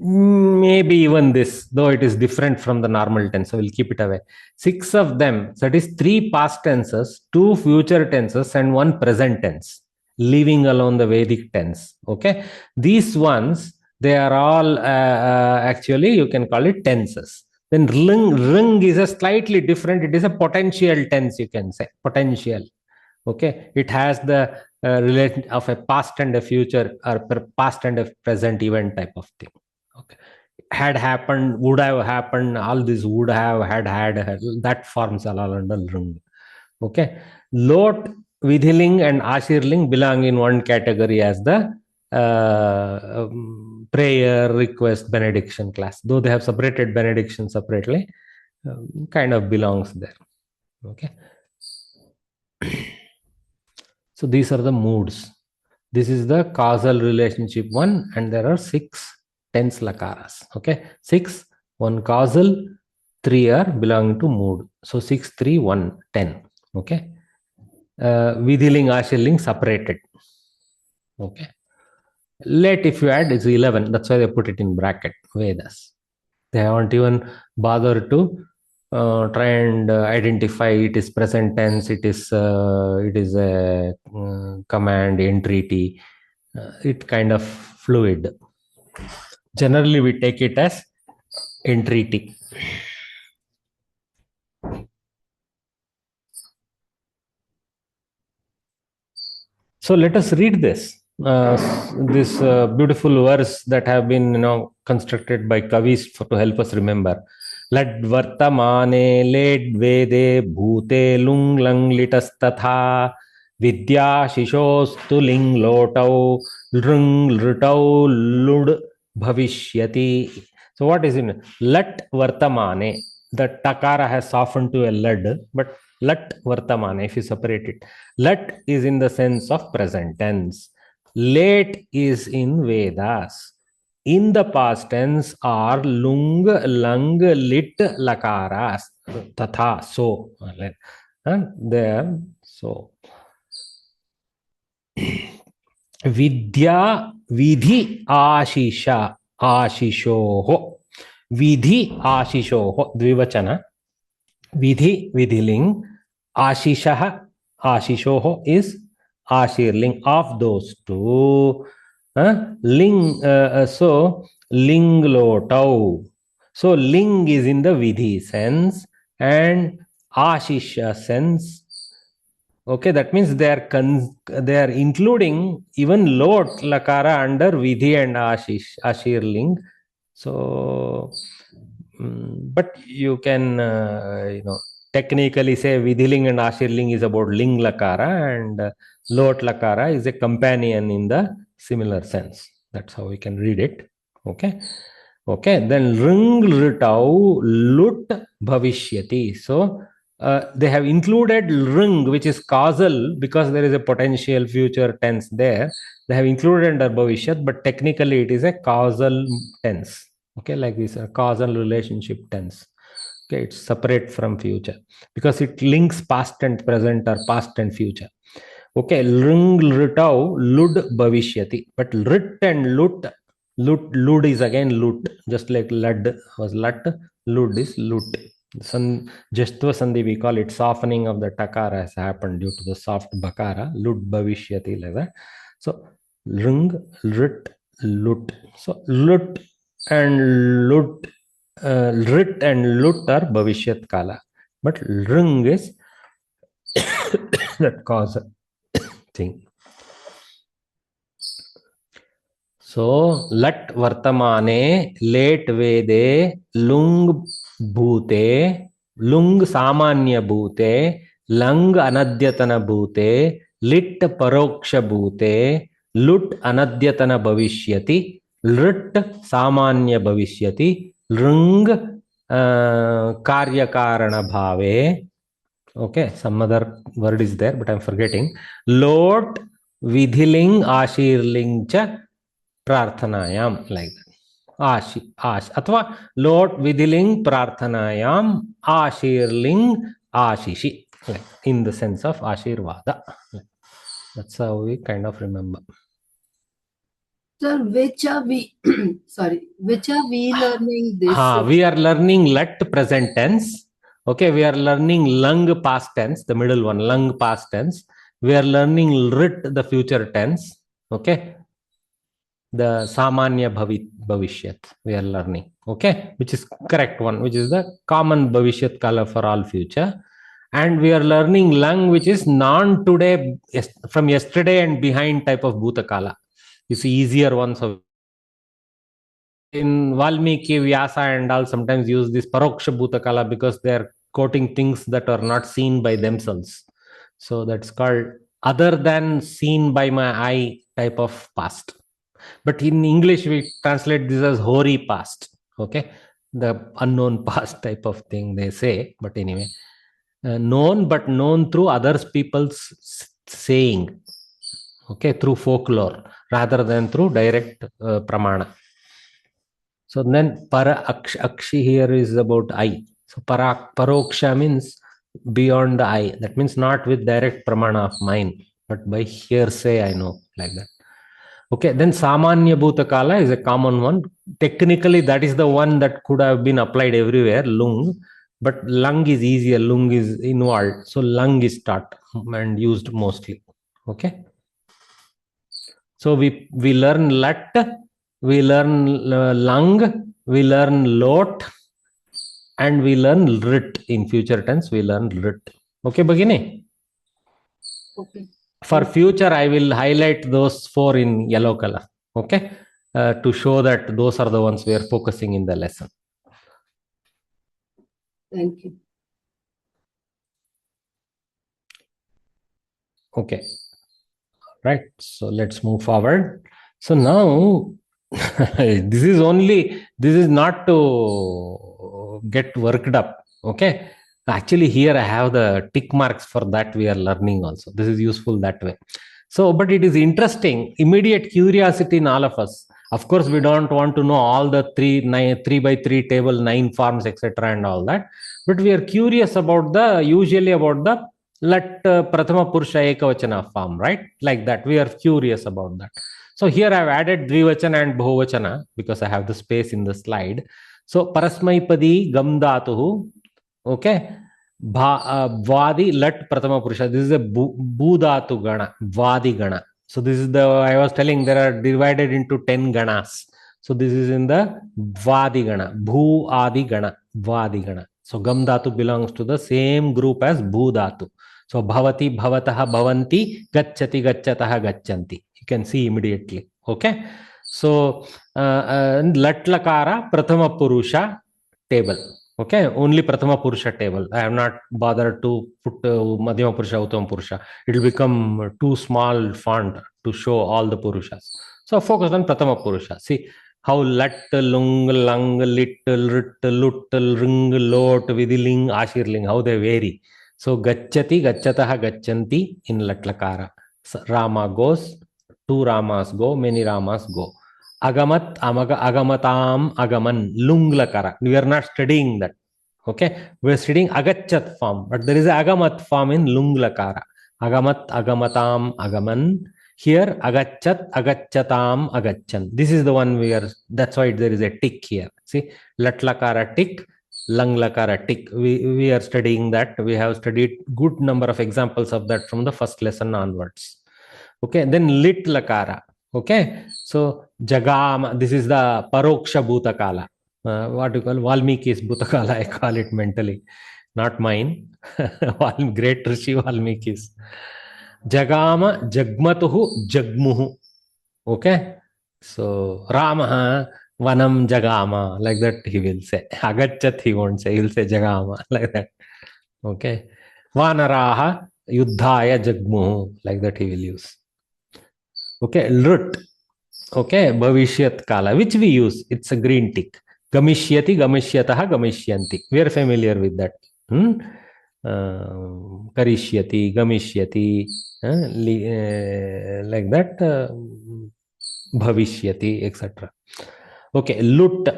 Maybe even this, though it is different from the normal tense, so we'll keep it away. 6 of them, so that is 3 past tenses, 2 future tenses, and 1 present tense, leaving alone the Vedic tense. Okay, these ones, they are all actually, you can call it tenses. Then ring is a slightly different, it is a potential tense, you can say, potential. Okay, it has the relation of a past and a future, or past and a present event type of thing. Okay, had happened, would have happened, all this would have, had, that forms all under ring. Okay, lot, vidhiling, and ashirling belong in one category as the prayer, request, benediction class. Though they have separated benediction separately, kind of belongs there. Okay. So these are the moods. This is the causal relationship one, and there are 6 tense lakaras. Okay, 6, 1 causal, 3 are belonging to mood. So 6, 3, 1, 10. Okay. Vidhiling, Ashirling separated. Okay. Let, if you add, is 11. That's why they put it in bracket, Vedas. They haven't even bothered to try and identify it is present tense, it is a command, entreaty. It kind of fluid. Generally, we take it as entreaty. So let us read this. This beautiful verse that have been constructed by kavis to help us remember. Lad vartamane led vede bhute lung lang litastatha vidya shishostu ling lotau lrung lritau lud bhavishyati. So what is it? Lat vartamane. The takara has softened to a lad, but lat vartamane, if you separate it. Lat is in the sense of present tense. Late is in Vedas. In the past tense are lung, lang, lit, lakaras. Tatha, so. There, so. Vidya, vidhi, ashisha, ashishoho. Vidhi, ashishoho. Dvivachana. Vidhi, vidhiling. Ashishaha, Ashishoho is Ashirling. Of those two, ling, so ling lotau. So ling is in the vidhi sense and Ashisha sense. Okay, that means they are including even lot lakara under vidhi and ashirling. So, but you can technically say vidhiling and ashirling is about ling lakara, and lot lakara is a companion in the similar sense. That's how we can read it. Okay. Okay. Then ring ritau lut bhavishyati. So they have included ring, which is causal, because there is a potential future tense there. They have included under bhavishyat, but technically it is a causal tense. Okay, like this, a causal relationship tense. Okay, it's separate from future because it links past and present or past and future. Okay, lung ritau lud bhavishyati, but rit and lud is again lut, just like lud was lut, lud is lut. Jastva sandhi, we call it softening of the takara has happened due to the soft bakara, lud bhavishyati, like that. So lung, rit, lut. So lut and lut, rit and lut are bhavishyat kala, but lung is that cause thing. So lat vartamane, late vede, lung bhute, lung samanya bhute, lang anadyatana bhute, lit paroksha bhute, lut anadyatana bhavishyati, lit samanya bhavishyati, lung karya karana bhave. Okay, some other word is there, but I'm forgetting. Lot vidhiling ashirling cha prarthanayam, like that. Ash athva lot vidhiling prarthanayam ashirling ashishi, like in the sense of ashirvada. That's how we kind of remember. Sir, which are we sorry, which are we learning this? We are learning let present tense. Okay, we are learning lung past tense, the middle one, lung past tense. We are learning rit, the future tense. Okay, the samanya bhavishyat we are learning. Okay, which is correct one, which is the common bhavishyat kala for all future. And we are learning lung, which is non today, from yesterday and behind type of bhuta kala. It's easier one. So in Valmiki, Vyasa and all sometimes use this paroksha bhutakala because they are quoting things that are not seen by themselves. So that's called other than seen by my eye type of past. But in English, we translate this as hori past. Okay, the unknown past type of thing they say. But anyway, known but known through others people's saying. Okay, through folklore rather than through direct pramana. So then para akshi here is about I. So paroksha means beyond the I. That means not with direct pramana of mine, but by hearsay I know, like that. Okay, then samanya bhutakala is a common one. Technically, that is the one that could have been applied everywhere, lung. But lung is easier, lung is involved. So lung is taught and used mostly. Okay. So we learn lat, we learn lung, we learn lot, and we learn rit. In future tense, we learn rit. Okay, Bhagini? Okay. For future, I will highlight those 4 in yellow color. Okay, to show that those are the ones we are focusing in the lesson. Thank you. Okay, right. So let's move forward. So now, this is not to get worked up. Okay, actually here I have the tick marks for that we are learning also. This is useful that way. So, but it is interesting, immediate curiosity in all of us. Of course, we don't want to know all the 3 by 3 table, 9 forms, etc. and all that. But we are curious about usually about the let prathama purusha ekavachana form, right? Like that. We are curious about that. So here I have added dvivachana and bahuvachana because I have the space in the slide. So parasmaipadi gamdatuhu, okay, vadi lat prathama purusha. This is a budhatu gana, vadi gana. So this is I was telling there are divided into 10 ganas. So this is in the vadi gana, bhu adi gana, vadi gana. So gam dhatu belongs to the same group as bhu dhatu. So bhavati, bhavataha, bhavanti, gacchati, gacchataha, gacchanti. You can see immediately. Okay. So lat lakara prathama purusha table. Okay, only prathama purusha table. I have not bothered to put madhyama purusha, uttama purusha. It will become too small font to show all the purushas. So focus on prathama purusha. See how lat, lung, lang, lit, rit, lut, ring, lot, vidiling, ashirling, how they vary. So gacchati, gacchataha, gacchanti in latlakara. So, Rama goes, 2 Ramas go, many Ramas go. Agamat, agamatam, agaman, lunglakara. We are not studying that. Okay, we are studying agachat form, but there is a agamat form in lunglakara. Agamat, agamatam, agaman. Here, agachat, agachatam, agachan. This is the one we are, that's why there is a tick here. See, latlakara tick, langlakara tick. We are studying that. We have studied good number of examples of that from the first lesson onwards. Okay, then lit lakara. Okay, so jagama, this is the paroksha bhutakala. What you call Valmiki's bhutakala, I call it mentally, not mine. Great Rishi Valmiki's. Jagama, jagmatuhu, jagmuhu. Okay, so Ramaha, vanam jagama, like that he will say. Agachat he won't say, he will say jagama, like that. Okay, Vanaraha, yuddhaya jagmuhu, like that he will use. Okay, lut. Okay, bhavishyat kala, which we use. It's a green tick. Gamishyati, gamishyataha, gamishyanti. We are familiar with that. Karishyati, gamishyati, like that. Bhavishyati, etc. Okay, lut.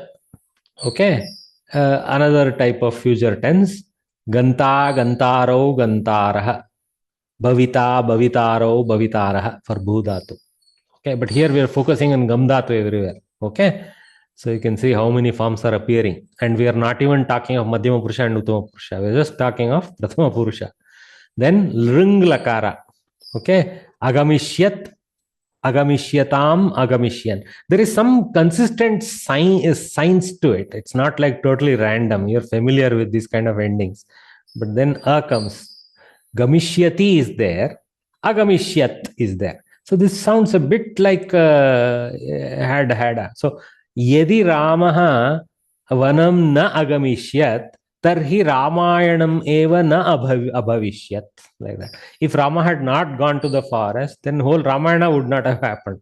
Okay, another type of future tense. Ganta, gantaro, gantaraha. Bhavita, bhavitaro, bhavitaraha for bhudatu. Okay, but here we are focusing on gamdhatu everywhere. Okay, so you can see how many forms are appearing, and we are not even talking of madhyama purusha and uttama purusha. We are just talking of prathama purusha. Then ring lakara. Okay, agamishyat, agamishyatam, agamishyan. There is some consistent science to it. It's not like totally random. You're familiar with these kind of endings, but then a comes. Gamishyati is there, agamishyat is there. So this sounds a bit like had. So yadi Ramaha vanam na agamishyat, tarhi Ramayanam eva na abhavishyat. Like that. If Rama had not gone to the forest, then whole Ramayana would not have happened.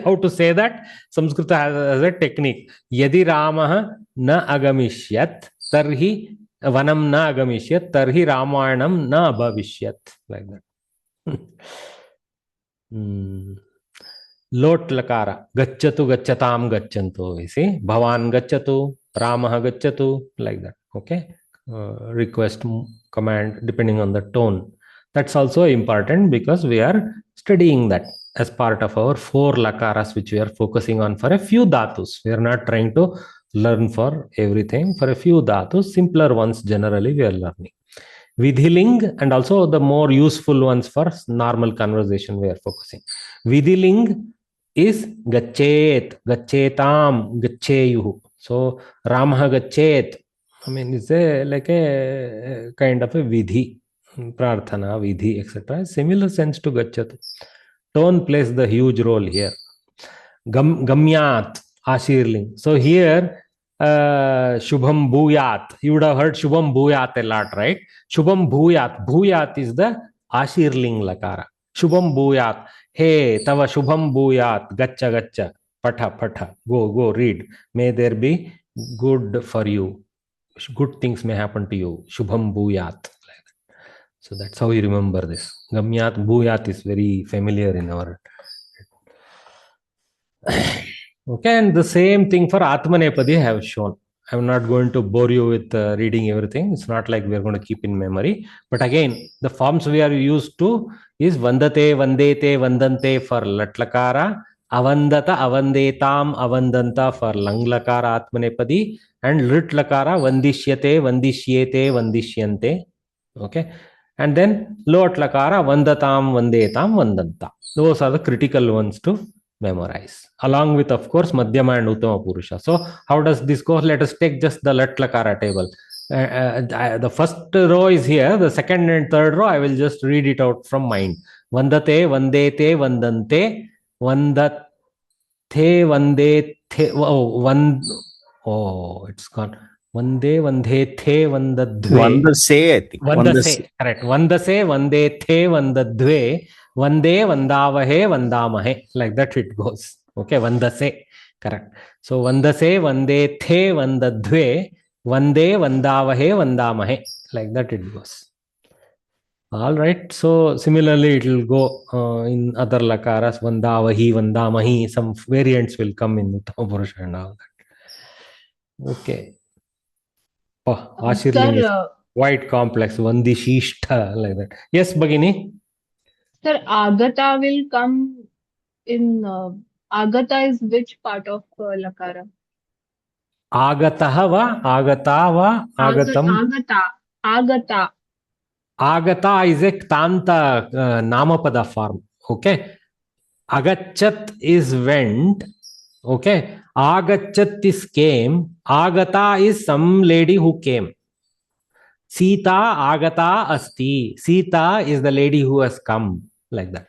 How to say that? Samskrita has a technique. Yadi Ramaha na agamishyat, tarhi vanam na agamishyat, tarhi Ramayanam na abhavishyat. Like that. Lot lakara. Gacchatu gacchatam gacchantu. You see, Bhavan gacchatu, Ramah gacchatu, like that. Okay. Request, command, depending on the tone. That's also important because we are studying that as part of our 4 lakaras, which we are focusing on for a few dhatus. We are not trying to learn for everything. For a few dhatus, simpler ones generally we are learning. Vidhiling and also the more useful ones for normal conversation we are focusing. Vidhiling is gachet, gachetam, gacheyuhu. So Ramah gachet. I mean, it's like a kind of a vidhi, prarthana, vidhi, etc. Similar sense to gachatu. Tone plays the huge role here. Gamyat, Ashirling. So here, Shubham Bhuyat. You would have heard Shubham Bhuyat a lot, right? Shubham Bhuyat. Bhuyat is the Ashirling Lakara. Shubham Bhuyat. Hey, Tava Shubham Bhuyat. Gacha, gacha. Patha, patha. Go, read. May there be good for you. Good things may happen to you. Shubham Bhuyat. So that's how you remember this. Gamyat, Bhuyat is very familiar in our. Okay, and the same thing for Atmanepadi I have shown. I'm not going to bore you with reading everything. It's not like we're going to keep in memory. But again, the forms we are used to is Vandate, Vandete, Vandante for Latlakara, Avandata, Avandetam, Avandanta for Langlakara Atmanepadi, and Litlakara, Vandishyate, Vandishyete, Vandishyante. Okay, and then Lotlakara, Vandatam, Vandetam, Vandanta. Those are the critical ones to memorize, along with, of course, Madhyama and Uttama Purusha. So how does this go? Let us take just the Latlakara table. The first row is here. The second and third row, I will just read it out from mind. Vandate, Vandete, Vandante, Vandathe, Vandethe. Oh, it's gone. Vande, Vandethe, Vandadve. Vandase, I think. Vandase, correct. Vandase, Vandethe, Vandadve. Vande, Vandavahe, Vandamahe. Like that it goes. Okay, Vandase. Correct. So Vandase, Vandethe, Vandadve. Vande, Vandavahe, Vandamahe. Like that it goes. All right. So similarly, it will go in other lakaras. Vandavahi, Vandamahi. Some variants will come in Uttama Purusha and all that. Okay. Oh, Ashirling is quite complex. Vandishishta, like that. Yes, Bhagini? Sir, Agata will come in. Agata is which part of Lakara? Agataha va, agata va, agatam. Agata. Agata is a ktanta namapada form. Okay. Agachat is went. Okay. Agachat is came. Agata is some lady who came. Sita agata asti. Sita is the lady who has come. Like that.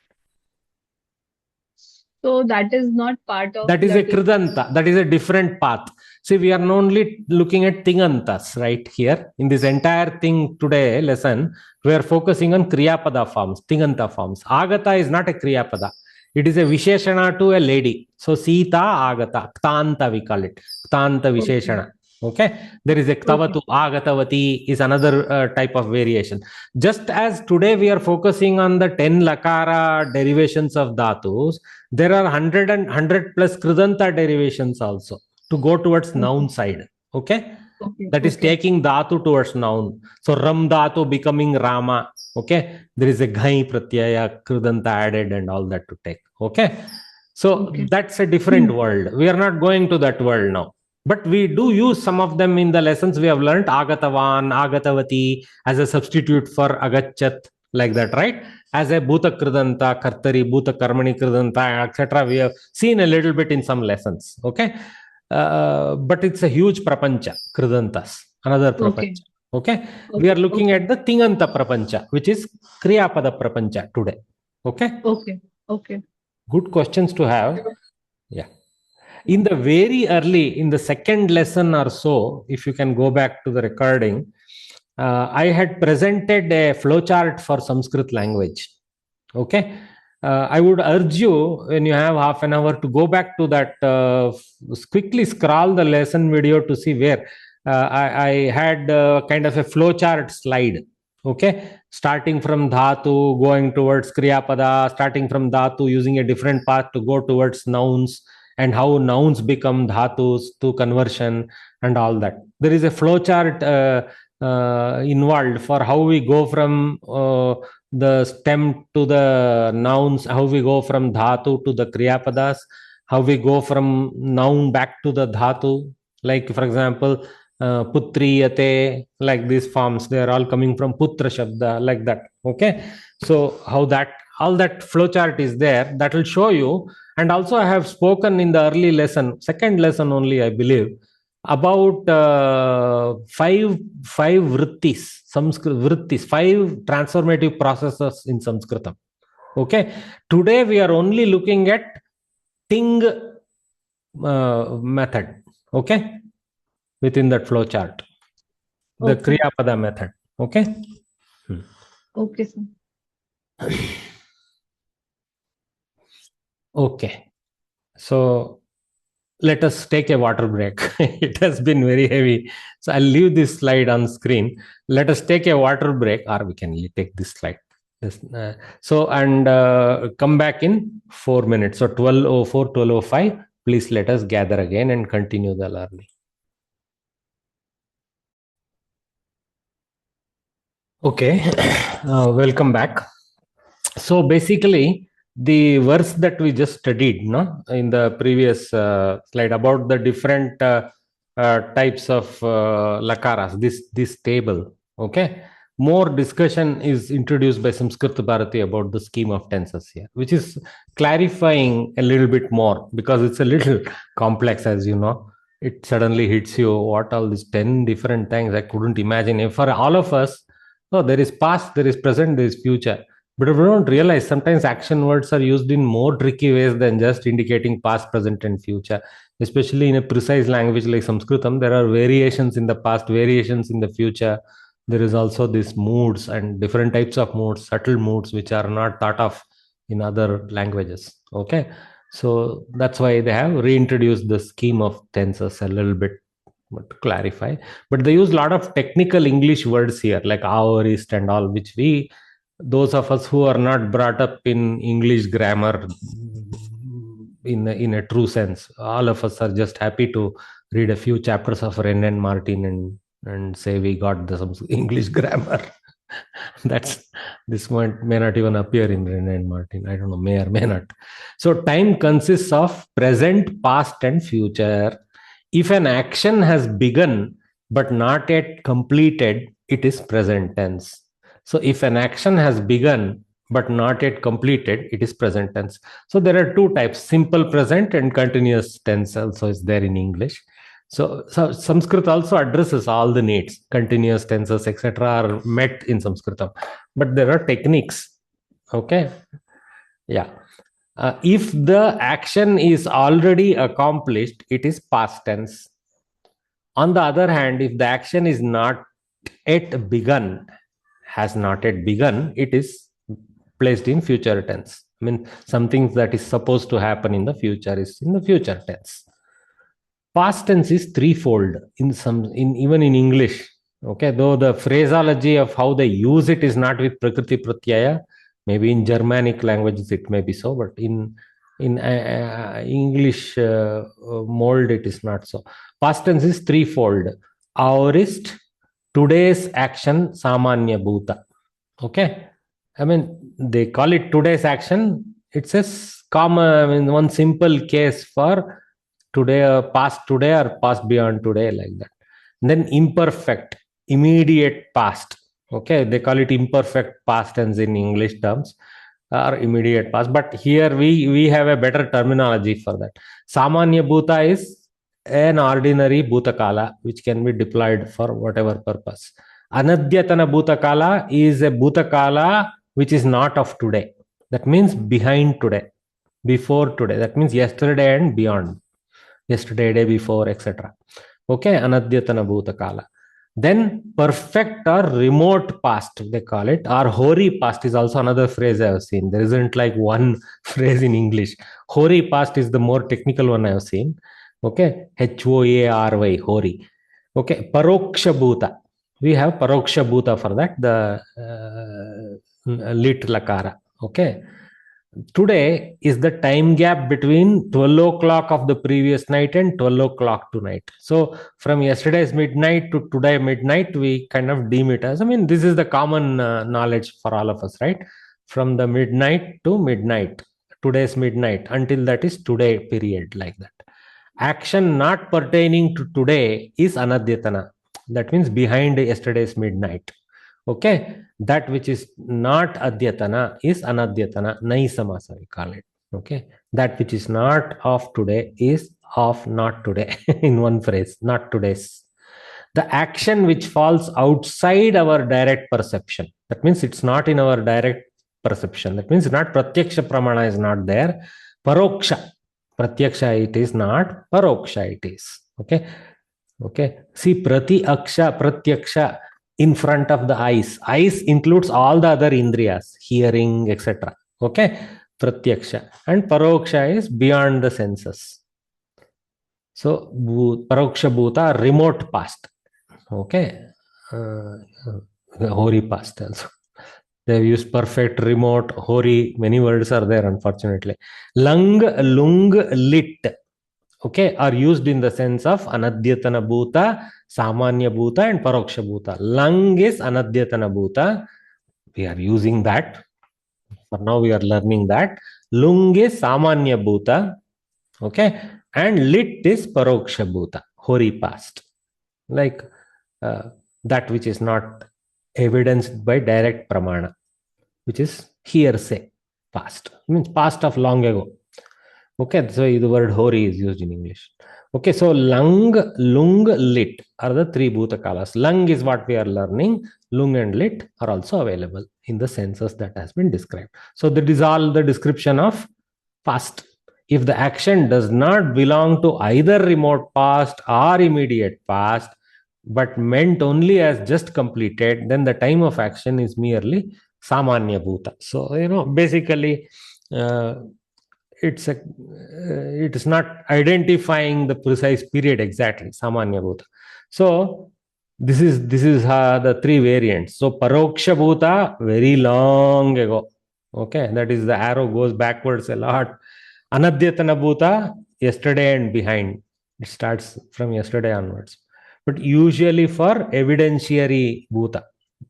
So that is not part of. That is a kridanta. That is a different path. See, we are only looking at tingantas right here. In this entire thing today lesson, we are focusing on kriyapada forms, tinganta forms. Agata is not a kriyapada. It is a visheshana to a lady. So Sita agata, ktanta we call it. Ktanta visheshana. Okay. There is a ktavatu, agatavati is another type of variation. Just as today we are focusing on the 10 lakara derivations of dhatus, there are 100 plus kridanta derivations also to go towards noun side. Okay. That is taking dhatu towards noun. So ram dhatu becoming rama. Okay. There is a ghai pratyaya kridanta added and all that to take. Okay. So that's a different world. We are not going to that world now. But we do use some of them in the lessons we have learned. Agatavan, agatavati as a substitute for agachat, like that, right? As a bhuta kridanta, kartari, bhuta karmani kridanta, etc. We have seen a little bit in some lessons. Okay. But it's a huge prapancha, kridantas, another prapancha. Okay. We are looking at the tinganta prapancha, which is kriyapada prapancha today. Okay. Okay. Good questions to have. Yeah. In the very early, in the second lesson or so, if you can go back to the recording, I had presented a flowchart for Sanskrit language. Okay. I would urge you, when you have half an hour, to go back to that, quickly scroll the lesson video to see where I had kind of a flowchart slide. Okay, starting from dhatu, going towards kriyapada, starting from dhatu, using a different path to go towards nouns, and how nouns become dhatus to conversion and all that. There is a flowchart involved for how we go from the stem to the nouns, how we go from dhatu to the kriyapadas, how we go from noun back to the dhatu. Like, for example, putriyate, like these forms, they are all coming from putra shabda, like that. Okay, so how that, all that flowchart is there, that will show you. And also I have spoken in the early lesson, second lesson only, I believe, about five vrittis, vrittis, five transformative processes in Sanskritam. Okay, today we are only looking at ting method. Okay, within that flow chart, the Okay. kriya pada method. Okay. Okay, sir. Okay, so let us take a water break. It has been very heavy, so I'll leave this slide on screen. Let us take a water break, or we can take this slide. So, and come back in 4 minutes. So 12:04, 12:05, please let us gather again and continue the learning. Okay, welcome back. So basically, the verse that we just studied, no, in the previous slide about the different types of lakaras, this table. Okay, more discussion is introduced by Samskrita Bharati about the scheme of tenses here, which is clarifying a little bit more, because it's a little complex, as you know. It suddenly hits you, what all these 10 different things I couldn't imagine. If for all of us, oh, there is past, there is present, there is future. But we don't realize sometimes action words are used in more tricky ways than just indicating past, present, and future. Especially in a precise language like Sanskritam, there are variations in the past, variations in the future. There is also these moods and different types of moods, subtle moods, which are not thought of in other languages. Okay, so that's why they have reintroduced the scheme of tenses a little bit, but to clarify. But they use a lot of technical English words here, like aorist and all, which we, those of us who are not brought up in English grammar in a true sense, all of us are just happy to read a few chapters of Wren and Martin and say we got some English grammar. That's, this may not even appear in Wren and Martin. I don't know, may or may not. So time consists of present, past, and future. If an action has begun but not yet completed, it is present tense. So if an action has begun but not yet completed, it is present tense. So there are two types, simple present and continuous tense also is there in English. So Sanskrit also addresses all the needs, continuous tenses, etc. are met in Sanskritam. But there are techniques. Okay. Yeah. If the action is already accomplished, it is past tense. On the other hand, if the action is not yet begun, has not yet begun, it is placed in future tense. I mean, something that is supposed to happen in the future is in the future tense. Past tense is threefold even in English. Okay, though the phraseology of how they use it is not with prakriti pratyaya. Maybe in Germanic languages it may be so, but in English mold it is not so. Past tense is threefold: aorist, today's action, samanya bhuta. Okay, I mean, they call it today's action. It's a common, I mean, one simple case for today, past today, or past beyond today, like that. And then imperfect, immediate past. Okay, they call it imperfect past tense in English terms, or immediate past. But here we have a better terminology for that. Samanya bhuta is an ordinary bhutakala, which can be deployed for whatever purpose. Anadyatana bhutakala is a bhutakala which is not of today. That means behind today, before today. That means yesterday and beyond. Yesterday, day before, etc. Okay, anadyatana bhutakala. Then perfect or remote past, they call it, or hoary past is also another phrase I have seen. There isn't like one phrase in English. Hoary past is the more technical one I have seen. Okay, Hoary, hoary. Okay, paroksha bhuta. we have Paroksha Bhuta for that, the lit Lakara. Okay. Today is the time gap between 12 o'clock of the previous night and 12 o'clock tonight. So from yesterday's midnight to today midnight, we kind of deem it as, I mean, this is the common knowledge for all of us, right? From the midnight to midnight, today's midnight, until that is today period, like that. Action not pertaining to today is Anadyatana. That means behind yesterday's midnight. Okay, that which is not adyatana is anadyatana, nai samasa we call it. Okay, that which is not of today is of not today in one phrase, not today's. The action which falls outside our direct perception, that means it's not in our direct perception. That means not pratyaksha pramana is not there. Paroksha, pratyaksha it is not, paroksha it is. Okay, okay. See, pratyaksha in front of the eyes. Eyes includes all the other indriyas, hearing, etc. Okay, pratyaksha. And paroksha is beyond the senses. So, paroksha bhuta, remote past. Okay, hori past also. They have used perfect, remote, hori. Many words are there, unfortunately. Lang, lung, lit. Okay, are used in the sense of anadyatana bhuta, samanya bhuta, and paroksha bhuta. Lang is anadyatana bhuta. We are using that. For now, we are learning that. Lung is samanya bhuta. Okay, and lit is paroksha bhuta, hori past. Like that which is not evidenced by direct pramana, which is hearsay, past. Means past of long ago. Okay, so the word hori is used in English. Okay, so lung, lung, lit are the three bhuta kalas. Lung is what we are learning. Lung and lit are also available in the senses that has been described. So that is all the description of past. If the action does not belong to either remote past or immediate past, but meant only as just completed, then the time of action is merely samanya bhuta. So, basically, it is not identifying the precise period exactly, samanya bhuta. So this is the three variants. So paroksha bhuta, very long ago. Okay, that is the arrow goes backwards a lot. Anadyatana bhuta, yesterday and behind. It starts from yesterday onwards. But usually for evidentiary bhuta,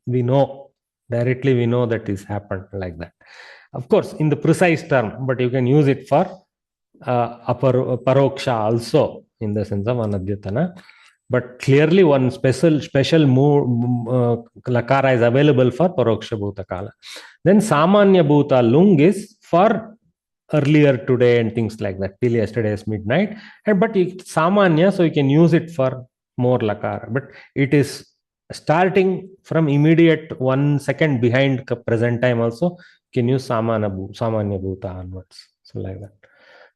we know directly, we know that this happened like that. Of course, in the precise term, but you can use it for paroksha also in the sense of anadyatana. But clearly, one special lakara is available for paroksha bhuta kala. Then samanya bhuta lung is for earlier today and things like that, till yesterday's midnight. But it's samanya, so you can use it for more lakara. But it is starting from immediate 1 second behind present time also. Can use samanya bhuta onwards. So like that.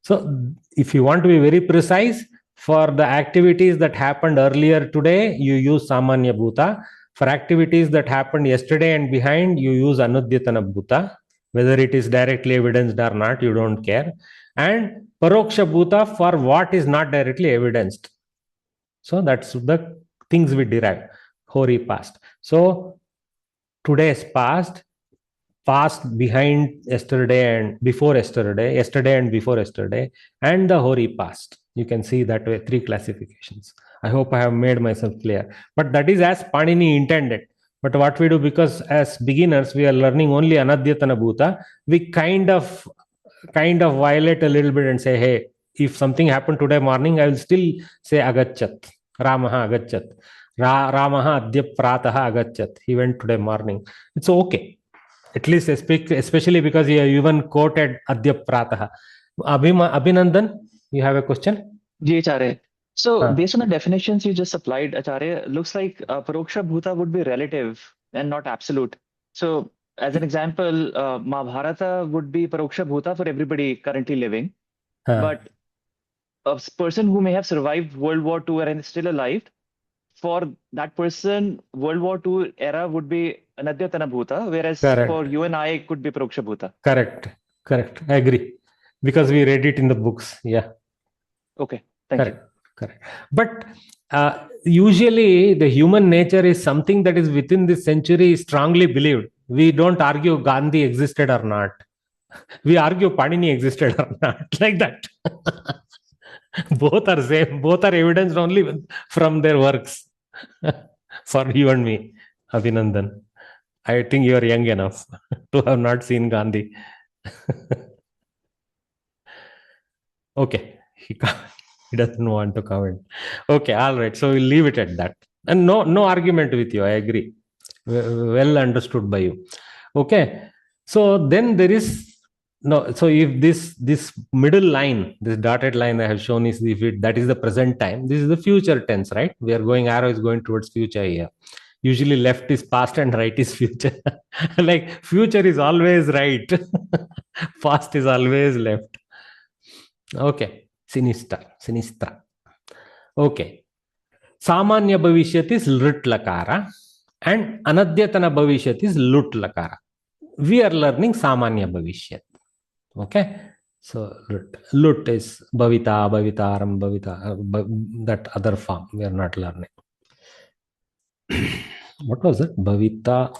So if you want to be very precise, for the activities that happened earlier today, you use samanya bhuta. For activities that happened yesterday and behind, you use anudyatana bhuta. Whether it is directly evidenced or not, you don't care. And paroksha bhuta for what is not directly evidenced. So that's the things we derive. Hori past. So today's past, past behind yesterday and before yesterday, yesterday and before yesterday, and the hori past. You can see that way, three classifications. I hope I have made myself clear. But that is as Panini intended. But what we do, because as beginners we are learning only anadyatana bhuta, we kind of violate a little bit and say, hey, if something happened today morning, I will still say agachat, Ramaha agachat, Ramaha adya prataha agachat. He went today morning. It's okay. At least especially because you even quoted adya prataha. Abhinandan, you have a question? Ji, Acharya. So, based on the definitions you just applied, Acharya, looks like paroksha bhuta would be relative and not absolute. So, as an example, Mahabharata would be paroksha bhuta for everybody currently living. But a person who may have survived World War II and is still alive, for that person, World War II era would be anadyatana bhuta, whereas for you and I, it could be paroksha bhuta. Correct. I agree. Because we read it in the books. Yeah. Okay. Thank you. Correct. But Usually the human nature is something that is within this century strongly believed. We don't argue Gandhi existed or not. We argue Panini existed or not, like that. Both are same. Both are evidenced only from their works. For you and me, Abhinandan. I think you are young enough to have not seen Gandhi. Okay, he doesn't want to comment. Okay, all right. So we'll leave it at that. And no argument with you. I agree. Well understood by you. Okay. So then there is no. So if this middle line, this dotted line I have shown is that is the present time. This is the future tense, right? We are going, arrow is going towards future here. Usually left is past and right is future. Like future is always right. Past is always left. Okay. Sinistra. Okay. Samanya bhavishyat is lit lakara and anadyatana bhavishyat is lut lakara. We are learning samanya bhavishyat. Okay. So lut is bhavita, bhavitaram, bhavita, that other form we are not learning. What was it? Bhavita,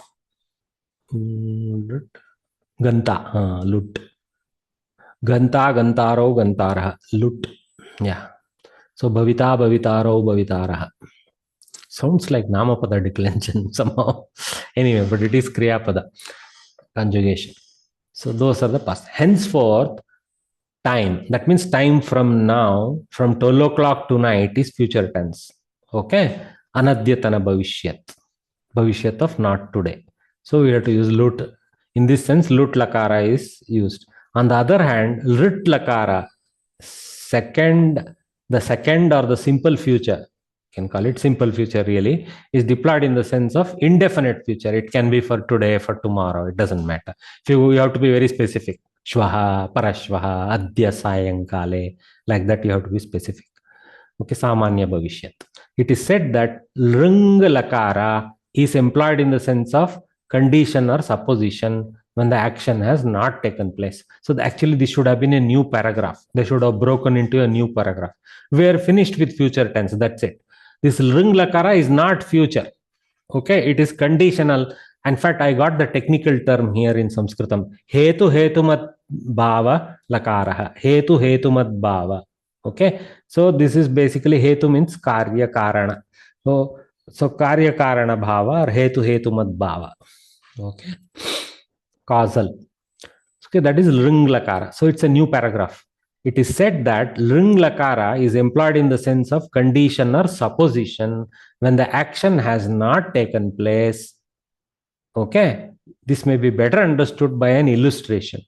ganta, lut. Ganta, gantaro, gantara, lut. Yeah. So bhavita, bhavitaro, bhavitaraha. Sounds like namapada declension somehow. Anyway, but it is kriyapada conjugation. So those are the past. Henceforth, time. That means time from now, from 12 o'clock to night is future tense. Okay. Anadyatana bhavishyat. Bhavishyat of not today. So we have to use lut. In this sense, lut lakara is used. On the other hand, rit lakara, the second or the simple future, you can call it simple future really, is deployed in the sense of indefinite future. It can be for today, for tomorrow, it doesn't matter. You have to be very specific. Shvaha, parashvaha, adya sayankale, like that you have to be specific. Okay, samanya bhavishyat. It is said that lring lakara is employed in the sense of condition or supposition when the action has not taken place. So actually this should have been a new paragraph. They should have broken into a new paragraph. We are finished with future tense. That's it. This ring lakara is not future. Okay, it is conditional. In fact, I got the technical term here in Samskritam. Hetu hetumat bhava lakaraha. Hetu hetumat bhava. Okay, so this is basically hetu means karya karana. So karya karana bhava or hetu hetumat bhava. Okay, causal. Okay, that is ring lakara. So it's a new paragraph. It is said that ring lakara is employed in the sense of condition or supposition when the action has not taken place. Okay, this may be better understood by an illustration.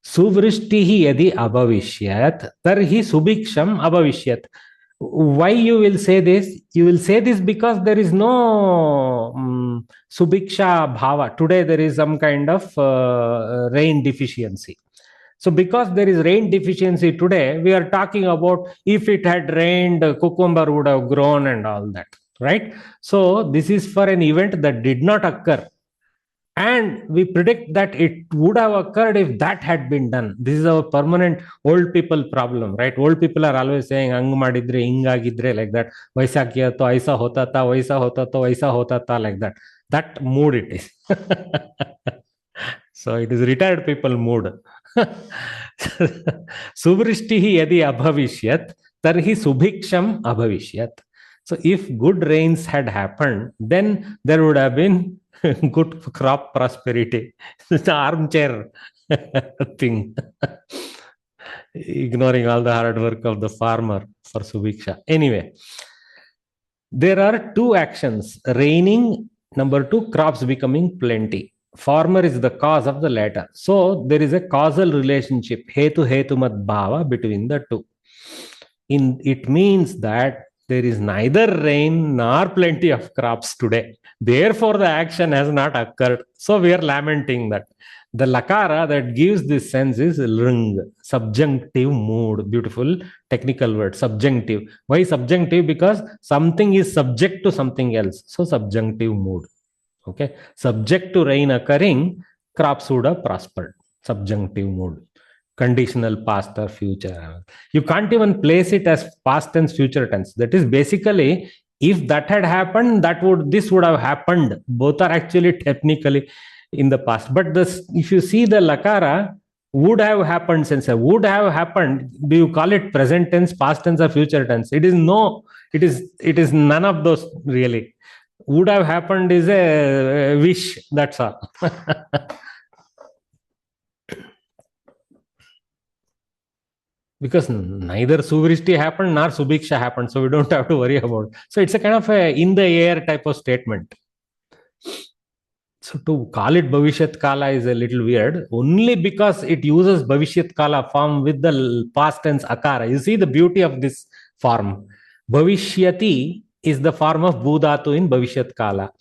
Suvrishtihi yadi abhavishyat, tarhi subhiksham abhavishyat. Why you will say this? You will say this because there is no subhiksha bhava. Today there is some kind of rain deficiency. So because there is rain deficiency today, we are talking about if it had rained, cucumber would have grown and all that, right? So this is for an event that did not occur. And we predict that it would have occurred if that had been done. This is our permanent old people problem, right? Old people are always saying, "Ang madidre, ingagidre," like that. Vaisa kiya to aisa hota ta, vaisa hota to vaisa hota ta, like that. That mood it is. So it is retired people mood. Suvrishtihi yadi abhavishyat, tarhi subhiksham abhavishyat. So if good rains had happened, then there would have been good crop prosperity. It's an armchair thing. Ignoring all the hard work of the farmer for subhiksha. Anyway, there are two actions: raining, number two, crops becoming plenty. Farmer is the cause of the latter. So there is a causal relationship, hetu hetumat bhava, between the two. It means that there is neither rain nor plenty of crops today. Therefore, the action has not occurred. So we are lamenting that. The lakara that gives this sense is ring, subjunctive mood. Beautiful technical word, subjunctive. Why subjunctive? Because something is subject to something else. So subjunctive mood. Okay, subject to rain occurring, crops would have prospered. Subjunctive mood. conditional past or future. You can't even place it as past tense, future tense. That is basically, if that had happened, this would have happened. Both are actually technically in the past. But if you see the lakara, would have happened sense, would have happened. Do you call it present tense, past tense, or future tense? It is no. It is none of those really. Would have happened is a wish. That's all. Because neither Suvrishti happened nor Subhiksha happened, so we don't have to worry about it. So it's a kind of a in the air type of statement. So to call it Bhavishyat Kala is a little weird, only because it uses Bhavishyat Kala form with the past tense akara. You see the beauty of this form. Bhavishyati is the form of Bhudhatu in Bhavishyat Kala.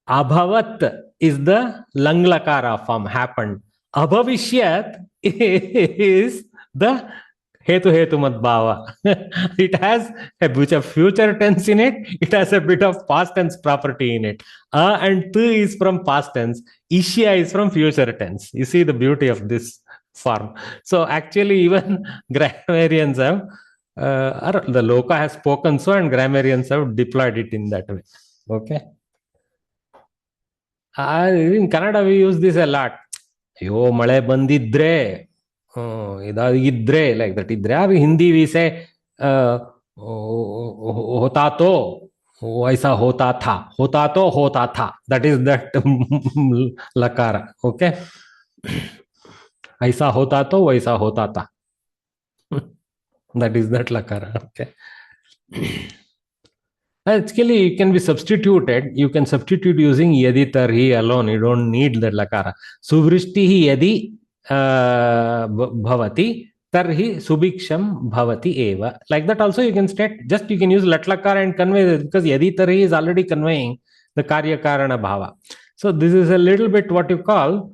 Abhavat is the Langlakara form, happened. Abhavishyat is the Hetu Madbhava. It has a bit of future tense in it. It has a bit of past tense property in it. And T is from past tense. Ishya is from future tense. You see the beauty of this form. So actually even grammarians have, the Loka has spoken so, and grammarians have deployed it in that way. Okay. In Kannada we use this a lot. Yo, male bandidre. Idre, like that. Idre. Hindi we say hota to, waisa hota tha. Hota to, hota tha. That is that lakara. Okay. Aisa hota to, waisa hota tha. That is that lakara. Okay. Actually, it can be substituted. You can substitute using yadi tarhi alone. You don't need the lakara. Suvrishtihi yadi bhavati tarhi subhiksham bhavati eva. Like that also you can state. Just you can use latlakara and convey this, because yadi tarhi is already conveying the karya karana bhava. So this is a little bit what you call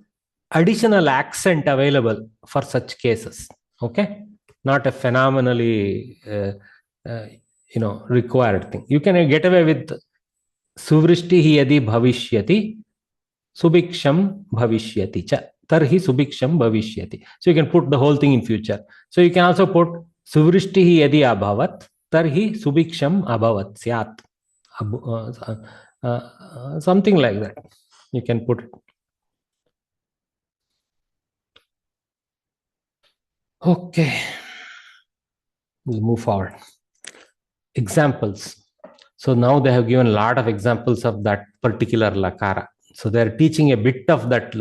additional accent available for such cases. Okay, not a phenomenally required thing. You can get away with Suvrishtihi yadi bhavishyati subhiksham bhavishyati cha tarhi subhiksham bhavishyati. So you can put the whole thing in future. So you can also put Suvrishtihi yadi abhavat tarhi subhiksham abhavat syat. Something like that. You can put it. Okay. We'll move forward. Examples. So now they have given a lot of examples of that particular lakara. So they are teaching a bit of that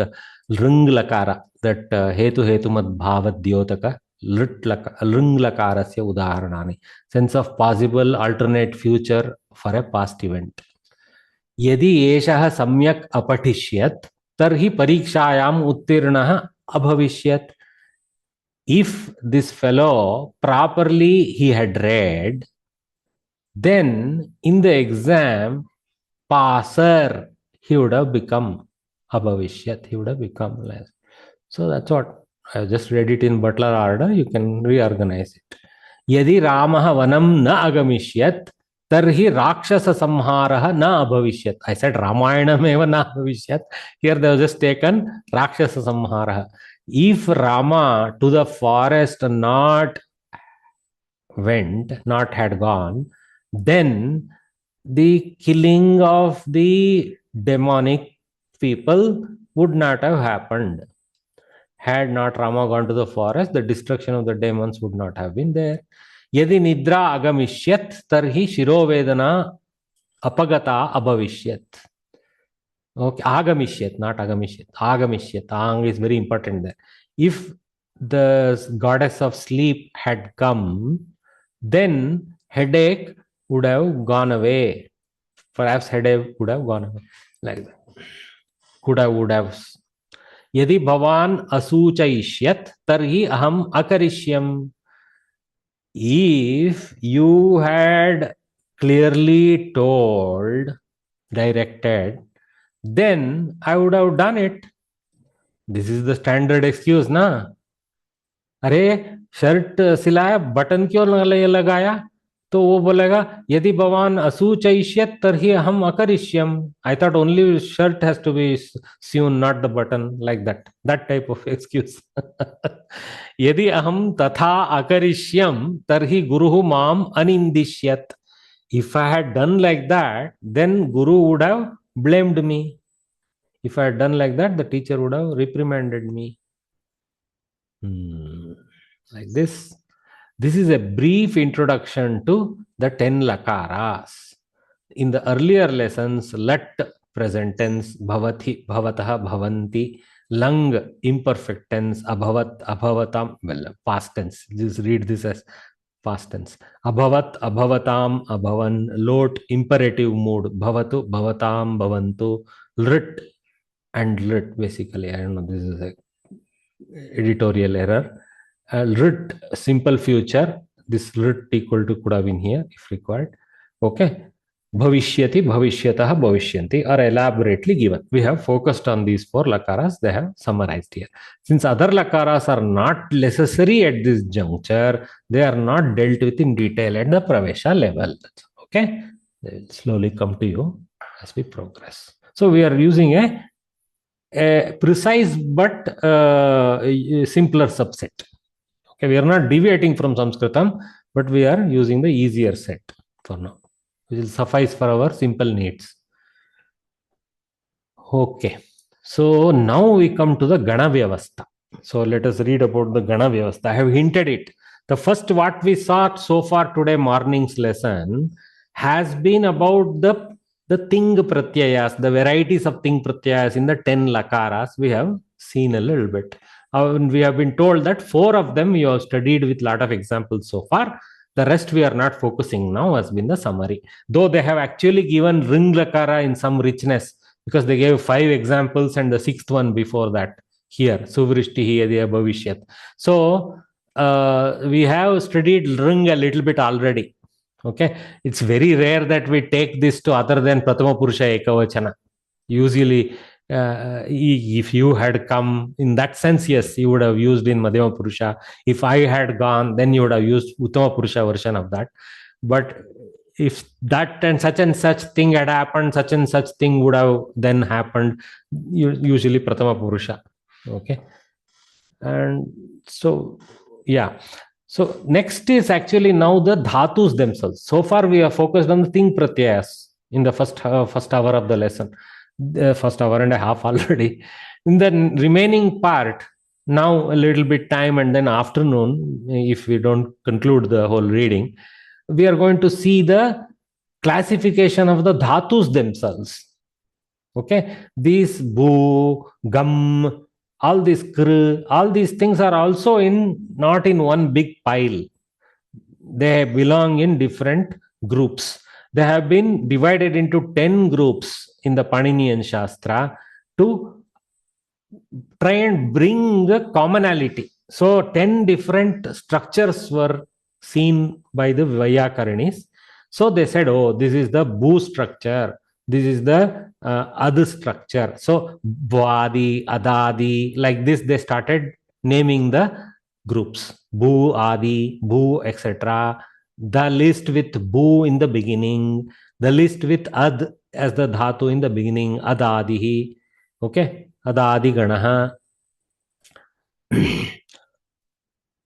ring lakara, that hetu mad bhavat dyotaka ring lakarasya udaharanani. Sense of possible alternate future for a past event. Yadi eshaha samyak apatishyat tarhi parikshayam uttirnaha abhavishyat. If this fellow properly he had read, then in the exam, passer, he would have become abhavishyat. He would have become less. So that's what I just read it in Butler order. You can reorganize it. Yadi Ramaha vanam na agamishyat, tarhi rakshasa samharaha na abhavishyat. I said Ramayanam eva na abhavishyat. Here they have just taken rakshasa samharaha. If Rama to the forest not had gone, then the killing of the demonic people would not have happened. Had not Rama gone to the forest, the destruction of the demons would not have been there. Yadi nidra agamishyat tarhi shirovedana apagata abhavishyat. Okay, agamishyat, not agamishyat. Agamishyat. Ang is very important there. If the goddess of sleep had come, then headache would have gone away. Perhaps headache would have gone away. Like that. Would have. Yadi bhavan asuchaishyat tarhi aham akarishyam. If you had clearly told, directed, then I would have done it. This is the standard excuse, na? अरे shirt सिलाया, button क्यों लगाया? तो वो बोलेगा यदि भवान असूचयिष्यत् तर्हि अहम अकरिष्यम. I thought only shirt has to be sewn, not the button, like that type of excuse. यदि अहम तथा अकरिष्यम तर्हि गुरुः माम अनिंदिष्यत्. If I had done like that, then Guru would have blamed me. If I had done like that, the teacher would have reprimanded me. Like this. This is a brief introduction to the 10 lakaras. In the earlier lessons, lat present tense, bhavati, bhavatah, bhavanti, lang imperfect tense, abhavat, abhavatam, well, past tense. Just read this as past tense. Abhavat, abhavatam, abhavan, lot imperative mood, bhavatu, bhavatam, bhavantu, lrit and lit basically. I don't know, this is a editorial error. Lit simple future, this lit equal to could have been here if required. Okay. Bhavishyati, bhavishyatah, bhavishyanti are elaborately given. We have focused on these 4 lakaras. They have summarized here. Since other lakaras are not necessary at this juncture, they are not dealt with in detail at the Pravesha level. Okay. They will slowly come to you as we progress. So we are using a precise but simpler subset. Okay, we are not deviating from Samskritam, but we are using the easier set for now, which will suffice for our simple needs. Okay, so now we come to the Gana Vyavastha. So let us read about the Gana Vyavastha. I have hinted it. The first what we saw so far today morning's lesson has been about the Ting Pratyayas, the varieties of Ting Pratyayas in the 10 lakaras. We have seen a little bit. We have been told that 4 of them you have studied with a lot of examples so far. The rest we are not focusing now has been the summary. Though they have actually given Ring Lakara in some richness because they gave 5 examples and the 6th one before that here. Suvrishtihi Yadiya Bhavishyat. So we have studied Ring a little bit already. Okay. It's very rare that we take this to other than Pratama Purusha Ekavachana. Usually, if you had come in that sense, yes, you would have used in Madhyama Purusha. If I had gone, then you would have used Uttama Purusha version of that. But if that and such thing had happened, such and such thing would have then happened, usually Pratama Purusha. Okay. And so, yeah. So next is actually now the dhatus themselves. So far we are focused on the Ting Pratyayas in the first hour of the lesson. The first hour and a half already. In the remaining part, now a little bit time and then afternoon, if we don't conclude the whole reading, we are going to see the classification of the dhatus themselves. Okay, these bu, gam, all these kr, all these things are also not in one big pile. They belong in different groups. They have been divided into 10 groups in the Paninian Shastra to try and bring a commonality. So 10 different structures were seen by the Vyakarnis. So they said, oh, this is the Bu structure. This is the Ad structure. So Bwadi, Adadi, like this, they started naming the groups. Bu, Adi, Bu, etc. The list with Bu in the beginning, the list with Ad as the Dhatu in the beginning, Adadihi. Okay, Adadi Ganaha.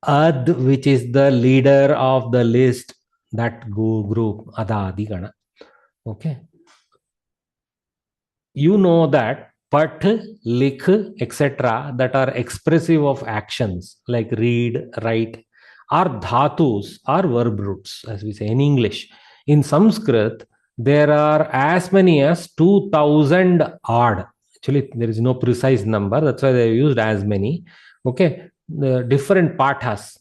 Ad, which is the leader of the list, that group, Adadi Gana. Okay. You know that Pat, Likh, etc., that are expressive of actions like read, write, are dhatus, are verb roots, as we say in English. In Sanskrit, there are as many as 2000 odd. Actually, there is no precise number. That's why they used as many. Okay, the different pathas.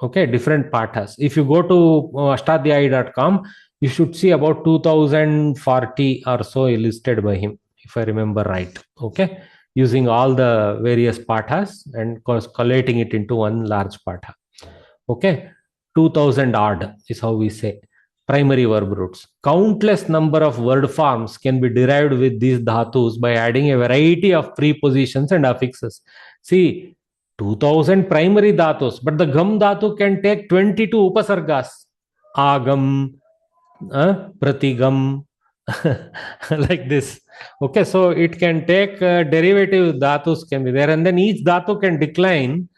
Okay, different pathas. If you go to ashtadhyayi.com, you should see about 2040 or so listed by him, if I remember right. Okay, using all the various pathas and collating it into one large patha. Okay, 2000 odd is how we say primary verb roots. Countless number of word forms can be derived with these dhatus by adding a variety of prepositions and affixes. See, 2000 primary dhatus, but the gam dhatu can take 22 upasargas. agam, pratigam, like this. Okay, so it can take derivative dhatus can be there, and then each dhatu can decline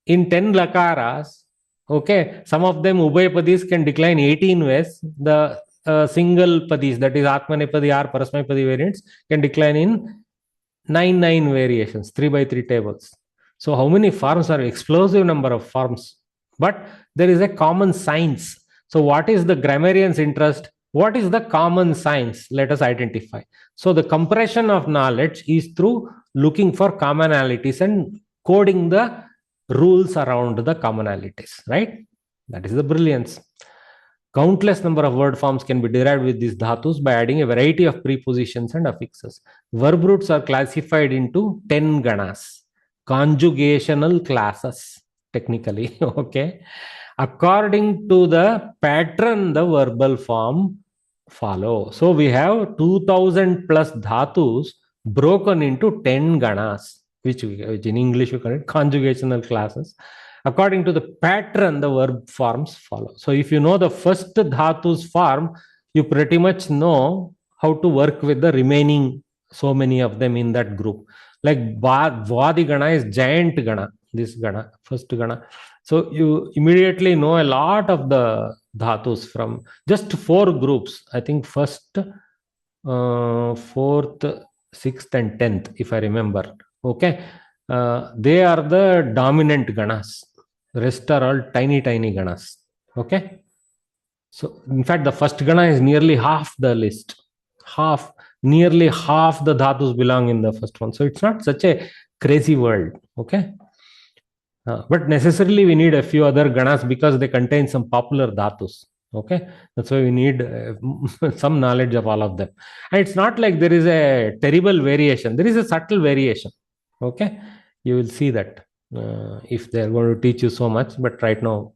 in 10 lakaras. Okay, some of them Ubhayapadis can decline 18 ways. The single padis, that is Atmanepadi or Parasmapadi variants, can decline in 9 variations, 3 by 3 tables. So how many forms are explosive number of forms? But there is a common science. So what is the grammarian's interest? What is the common science? Let us identify. So the compression of knowledge is through looking for commonalities and coding the rules around the commonalities, right? That is the brilliance. Countless number of word forms can be derived with these dhatus by adding a variety of prepositions and affixes. Verb roots are classified into 10 ganas, conjugational classes, technically, okay? According to the pattern, the verbal form follow. So we have 2000 plus dhatus broken into 10 ganas, which in English we call it conjugational classes. According to the pattern, the verb forms follow. So if you know the first dhatu's form, you pretty much know how to work with the remaining so many of them in that group. Like Vadi Gana is giant Gana, this Gana, first Gana. So you immediately know a lot of the dhatus from just 4 groups. I think first, 4th, 6th and 10th, if I remember. Okay. They are the dominant ganas. The rest are all tiny ganas. Okay. So in fact, the first gana is nearly half the list. Nearly half the dhatus belong in the first one. So it's not such a crazy world. Okay. But necessarily we need a few other ganas because they contain some popular dhatus. Okay, that's why we need some knowledge of all of them. And it's not like there is a terrible variation. There is a subtle variation. Okay, you will see that if they're going to teach you so much. But right now,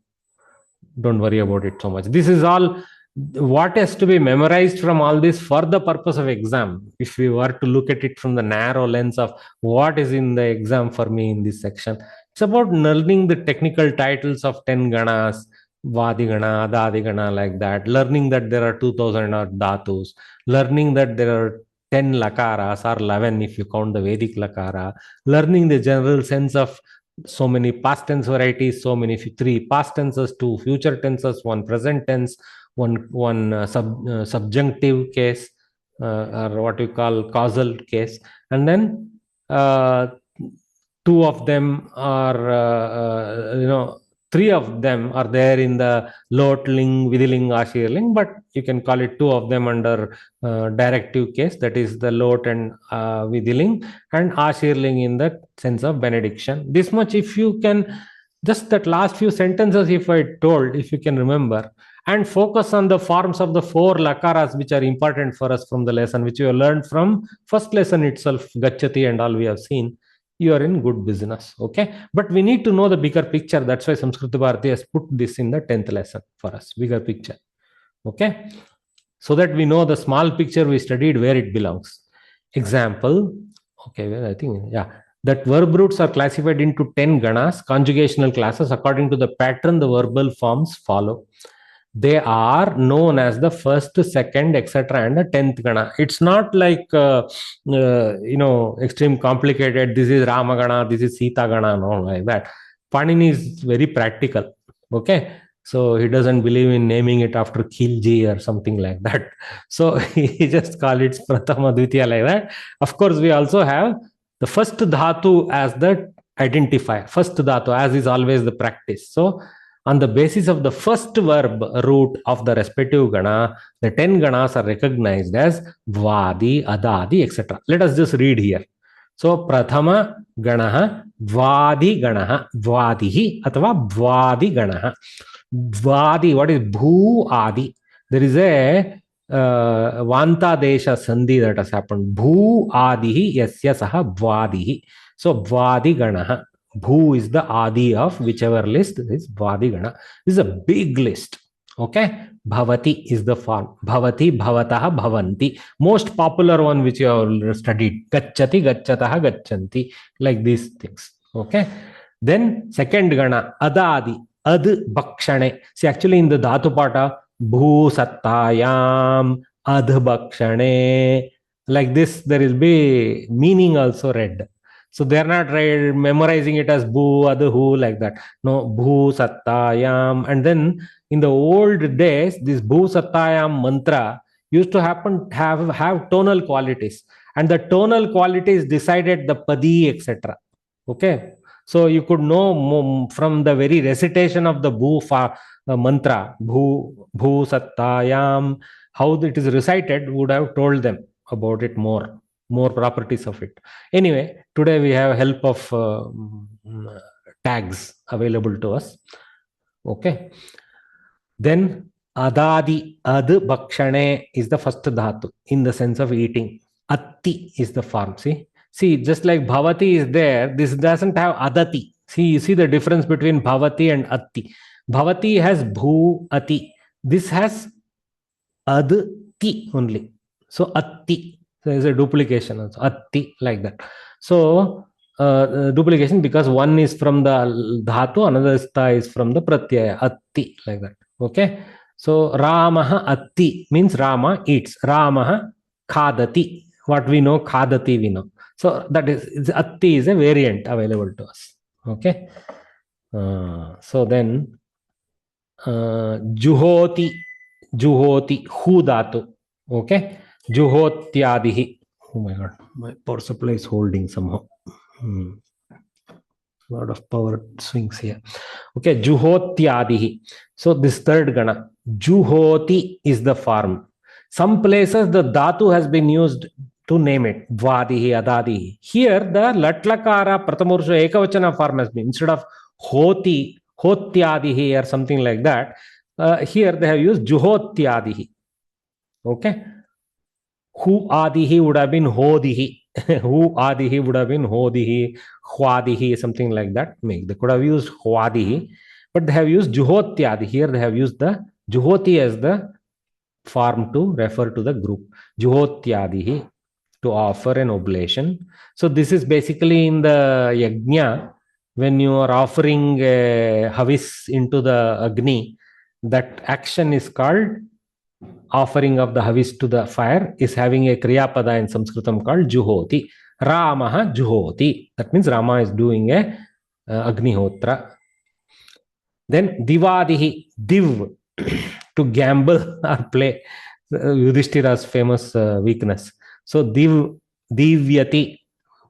don't worry about it so much. This is all what has to be memorized from all this for the purpose of exam. If we were to look at it from the narrow lens of what is in the exam for me in this section, it's about learning the technical titles of 10 ganas, Vadi Gana, Adadi Gana, like that. Learning that there are 2000 odd dhatus. Learning that there are 10 lakaras or 11 if you count the Vedic lakara. Learning the general sense of so many past tense varieties, so many 3 past tenses, 2 future tenses, 1 present tense, one subjunctive case, or what we call causal case, and then 2 of them are 3 of them are there in the Lotling, Vidiling, Ashirling, but you can call it 2 of them under directive case, that is the Lot and Vidiling, and Ashirling in the sense of benediction. This much, if you can, just that last few sentences, if you can remember, and focus on the forms of the 4 lakaras which are important for us from the lesson, which you have learned from first lesson itself, Gachati and all we have seen, you are in good business. Okay, but we need to know the bigger picture. That's why Samskrita Bharati has put this in the 10th lesson for us, bigger picture. Okay, so that we know the small picture we studied where it belongs. Example, okay, well, I think, yeah, that verb roots are classified into 10 ganas, conjugational classes. According to the pattern, the verbal forms follow. They are known as the first, second, etc., and the 10th gana. It's not like extreme complicated. This is Rama gana, this is Sita gana, no, like that. Panini is very practical. Okay, so he doesn't believe in naming it after Khilji or something like that. So he just call it Prathama Dvitiya like that. Of course, we also have the first dhatu as the identifier. First dhatu, as is always the practice. So on the basis of the first verb root of the respective gana, the 10 ganas are recognized as Vadi, Adadi, etc. Let us just read here. So, Prathama ganaha, Vadi ganaha, Vadihi, atava Vadi ganaha. Vadi, what is Bhu Adi? There is a Vanta Desha Sandhi that has happened. Bhu Adihi, yasya saha Vadihi. So, Vadi ganaha. Bhu is the Adi of whichever list is Vadi Gana. This is a big list. Okay. Bhavati is the form. Bhavati, Bhavataha, Bhavanti. Most popular one which you have studied. Gacchati, Gacchataha, Gacchanti. Like these things. Okay. Then second Gana, Adadi. Ad Bhakshane. See, actually in the Dhatu Pata, bhusattayam, adhbakshane. Like this, there will be meaning also read. So they are not memorizing it as bhu, adhu, like that. No, bhusattayam. And then in the old days, this bhusattayam mantra used to have tonal qualities, and the tonal qualities decided the padi, etc. Okay, so you could know from the very recitation of the mantra, bhu sattayam, how it is recited would have told them about it more properties of it. Anyway, today we have help of tags available to us. Okay, then adadi, ad bhakshane is the first dhatu in the sense of eating. Atti is the form. See, just like bhavati is there, this doesn't have adati. See, you see the difference between bhavati and atti. Bhavati has bhu ati. This has adti only. So atti. There is a duplication also. Atti, like that. So duplication because one is from the dhatu, another is from the pratyaya. Atti, like that. Okay. So Ramaha atti means Rama eats. Ramaha khadati. What we know, khadati we know. So that is atti is a variant available to us. Okay. So then juhoti, hu dhatu. Okay. Juhotyadihi. Oh my God, my power supply is holding somehow. A lot of power swings here. Okay, juhotyadihi. So this third gana, juhoti is the form. Some places the dhatu has been used to name it, vadihi, adadihi. Here the latlakara pratamurusha ekavachana form has been, instead of hoti, hotyadihi or something like that, here they have used juhotyadihi. Okay. Hu adihi would have been hodihi. Hu adihi would have been hodihi, hwadihi, something like that. They could have used hwadihi, but they have used juhotyadi. Here they have used the juhoti as the form to refer to the group. Juhotyadihi, to offer an oblation. So this is basically in the yajna, when you are offering a havis into the agni, that action is called offering of the havis to the fire, is having a kriya pada in Samskritam called juhoti. Ramaha juhoti. That means Rama is doing a agnihotra. Then divadihi, div, to gamble or play. Yudhishthira's famous weakness. So divyati,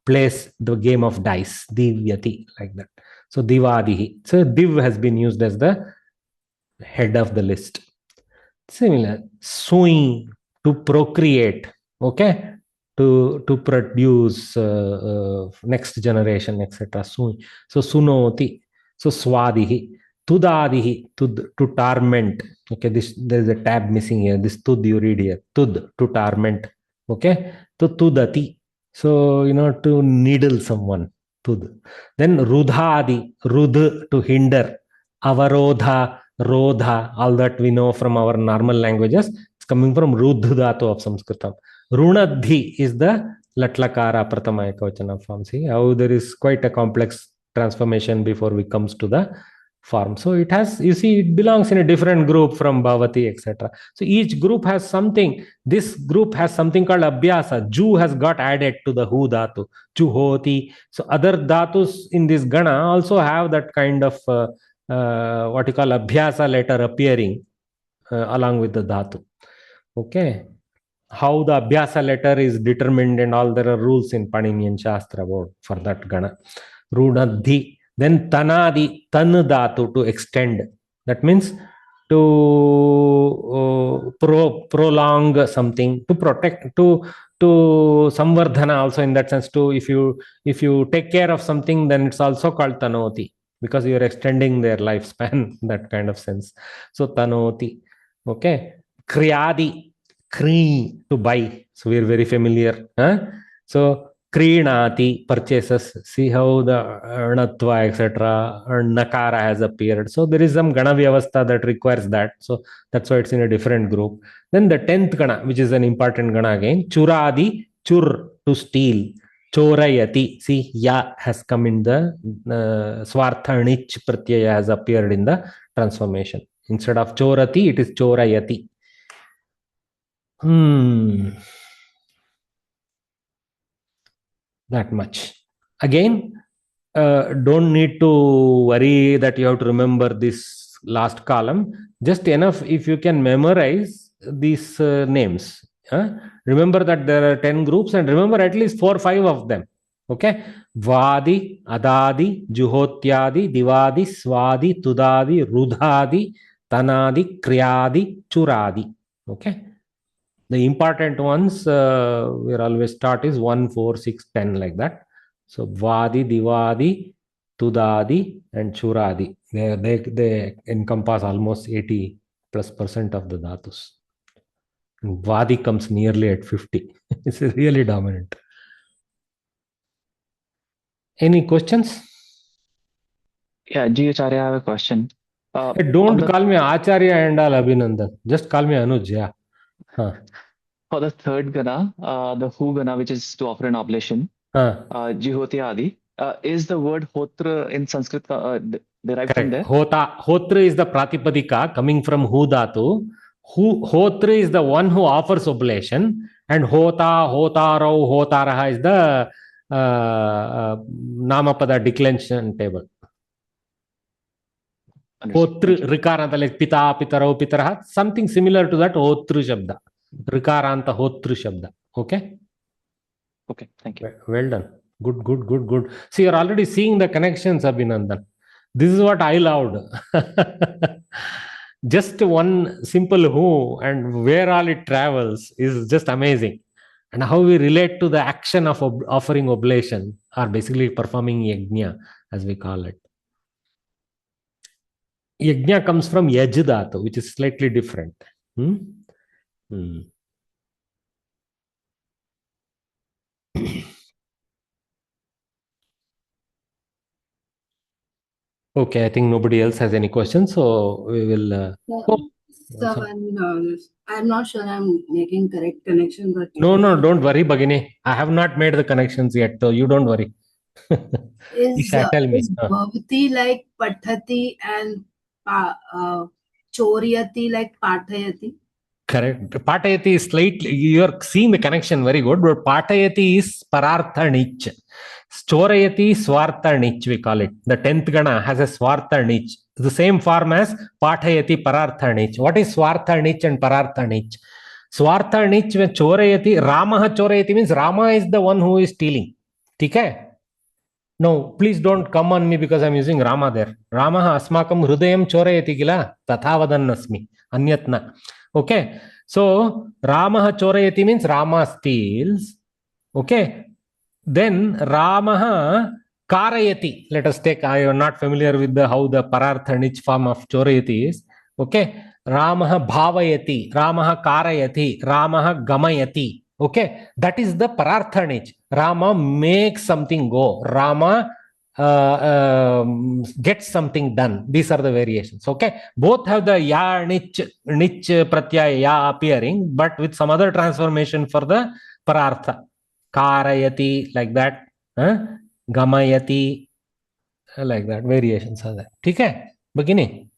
plays the game of dice. Divyati, like that. So divadihi. So div has been used as the head of the list. Similar, sui, to procreate, okay, to produce next generation, etc. Sui. So sunoti, so swadihi, tudadihi, to torment. Okay, there is a tab missing here. This tud you read here. Tud, to torment. Okay, to tudati, so to needle someone. Tud. Then rudhadi, rudh, to hinder. Avarodha, rodha, all that we know from our normal languages. It's coming from rudh dhatu of Sanskritam. Runadhi is the latlakara pratama ekavachana form. See how there is quite a complex transformation before we comes to the form. So it has, you see, it belongs in a different group from bhavati, etc. So each group has something. This group has something called abhyasa. Ju has got added to the hu dhatu. Juhoti. So other dhatus in this gana also have that kind of what you call abhyasa letter appearing along with the dhatu. Okay. How the abhyasa letter is determined and all, there are rules in Paninian Shastra about for that gana. Runadhi. Then tanadi, tan dhatu, to extend. That means to prolong something, to protect, to samvardhana also, in that sense. To if you take care of something, then it's also called tanoti, because you are extending their lifespan, that kind of sense. So tanoti. Okay. Kriyadi, kri, to buy. So we are very familiar. So krinati, purchases. See how the natva, etc. or nakara has appeared. So there is some gana vyavastha that requires that. So that's why it's in a different group. Then the 10th gana, which is an important gana again, churadi, chur, to steal. Chorayati, see, ya has come in the swarthanich pratyaya has appeared in the transformation. Instead of chorati, it is chorayati. That much. Again, don't need to worry that you have to remember this last column. Just enough if you can memorize these names. Remember that there are 10 groups and remember at least 4 or 5 of them. Okay. Vadi, Adadi, Juhotyadi, Divadi, Swadi, Tudadi, Rudhadi, Tanadi, Kriyadi, Churadi. Okay. The important ones we always start is 1, 4, 6, 10 like that. So Vadi, Divadi, Tudadi, and Churadi. They encompass almost 80+% of the dhatus. And Vadi comes nearly at 50. It's really dominant. Any questions? Yeah, G. Acharya, I have a question. Hey, don't call me Acharya and all Abhinandan. Just call me Anuj. Yeah. For the third gana, the Hu gana, which is to offer an oblation, Jihoti Adi, is the word Hotra in Sanskrit derived from there? Hotra is the Pratipadika coming from Hu dhatu. Hotra is the one who offers oblation, and Hota, Hotarau, Hotaraha is the Namapada declension table. Hotru, Rikaranta, like Pita, Pitarau, Pitaraha, something similar to that Hotru Shabda. Rikaranta Hotru Shabda. Okay? Okay, thank you. Well done. Good. See, you're already seeing the connections, Abhinandan. This is what I loved. Just one simple who and where all it travels is just amazing. And how we relate to the action of offering oblation or basically performing yajna, as we call it. Yajna comes from yaj dhatu, which is slightly different. Okay, I think nobody else has any questions, so we will. I'm not sure I'm making correct connection, but No, don't worry, Bhagini. I have not made the connections yet, so you don't worry. is Bhavati like Pathati and Choryati like Pathayati? Correct. Patayati is slightly, you're seeing the connection very good, but Patayati is Parartha Nich. Chorayati Swartha Nich, we call it. The 10th Gana has a Swartha Nich. The same form as Patayati Parartha Nich. What is Swartha Nich and Parartha Nich? Swartha Nich, when Chorayati, Ramaha Chorayati means Rama is the one who is stealing. Okay? No, please don't come on me because I'm using Rama there. Ramaha Asmakam Hrudayam Chorayati Gila Tathavadanasmi. Anyatna. Okay, so Ramaha Chorayati means Rama steals. Okay, then Ramaha Karayati. Let us take, I am not familiar with how the Parartha niche form of Chorayati is. Okay, Ramaha Bhavayati, Ramaha Karayati, Ramaha Gamayati. Okay, that is the Parartha niche. Rama makes something go. Rama get something done. These are the variations. Okay, both have the ya nich pratyaya ya appearing, but with some other transformation for the parartha. Karayati like that, gamayati like that. Variations are there. Okay, Bhagini.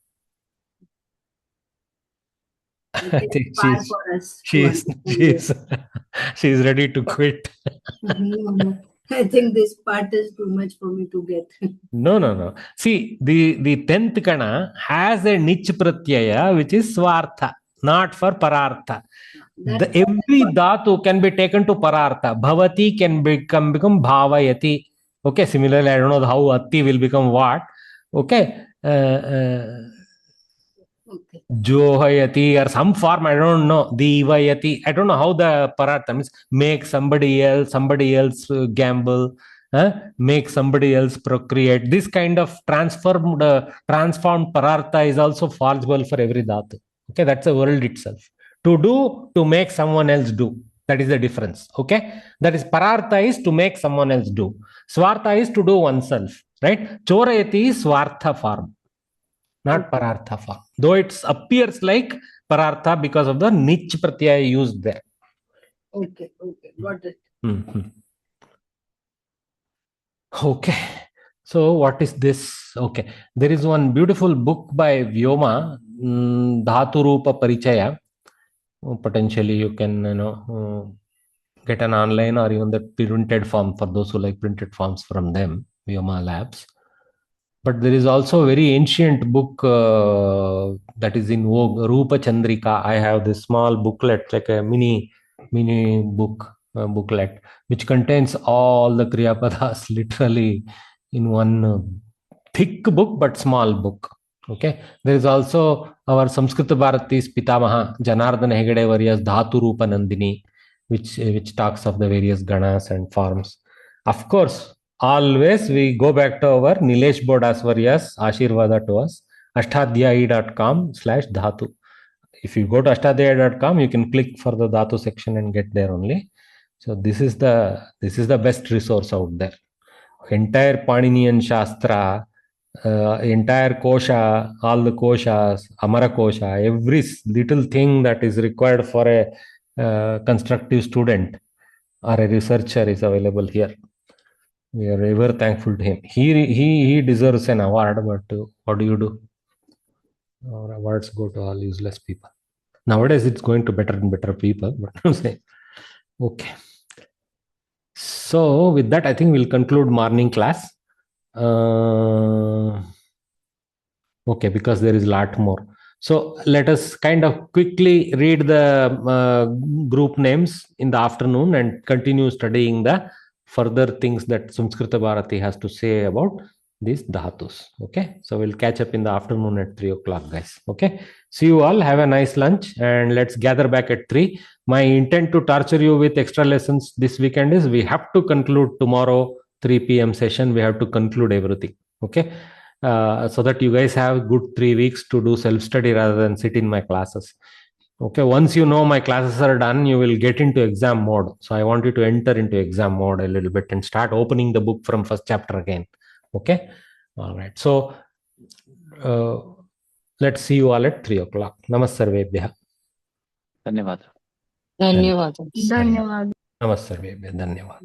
I think she's ready to quit. No. I think this part is too much for me to get. No. See, the 10th Gana has a niche pratyaya which is swartha, not for parartha. Every dhatu can be taken to parartha. Bhavati can become bhavayati. Okay, similarly, I don't know how atti will become what. Okay. Johayati or some form, I don't know. Divayati, I don't know how the parartha means. Make somebody else gamble, make somebody else procreate. This kind of transformed parartha is also possible for every dhatu. Okay, that's the world itself. To do, to make someone else do. That is the difference. Okay, that is parartha is to make someone else do. Swartha is to do oneself. Right? Chorayati is swartha form, not parartha form. Though it appears like parartha because of the niche pratyaya used there. Okay, got it. Okay. So what is this? Okay, there is one beautiful book by Vyoma, Dhatu Rupa Parichaya. Potentially you can get an online or even the printed form for those who like printed forms from them, Vyoma Labs. But there is also a very ancient book that is in vogue, Rupa Chandrika. I have this small booklet, like a mini booklet, which contains all the Kriya Padas literally in one thick book but small book. Okay, there is also our Samskrita Bharati's Pitamaha Janardana Hegade Varya's Dhatu Rupa Nandini, which talks of the various ganas and forms. Of course, always we go back to our Nilesh Bodaswarya's Ashirvada to us, ashtadhyayi.com/dhatu. If you go to ashtadhyayi.com, you can click for the dhatu section and get there only. So this is the best resource out there. Entire Paninian Shastra, entire kosha, all the koshas, Amara kosha, every little thing that is required for a constructive student or a researcher is available here. We are ever thankful to him. He deserves an award, but what do you do? Our awards go to all useless people. Nowadays, it's going to better and better people, but I'm saying, okay. So with that, I think we'll conclude morning class. Okay, because there is a lot more. So let us kind of quickly read the group names in the afternoon and continue studying the further things that Samskrita Bharati has to say about these dhatus. Okay, so we'll catch up in the afternoon at 3 o'clock, guys. Okay, see you all. Have a nice lunch and let's gather back at 3. My intent to torture you with extra lessons this weekend is we have to conclude tomorrow 3 p.m. session. We have to conclude everything. Okay. So that you guys have good 3 weeks to do self-study rather than sit in my classes. Okay, once you know my classes are done, you will get into exam mode. So I want you to enter into exam mode a little bit and start opening the book from first chapter again. Okay, all right. So let's see you all at 3 o'clock. Namassarvebhya. धन्यवाद. Dhanyawad. Dhanyawad. Namassarvebhya. Dhanyawad.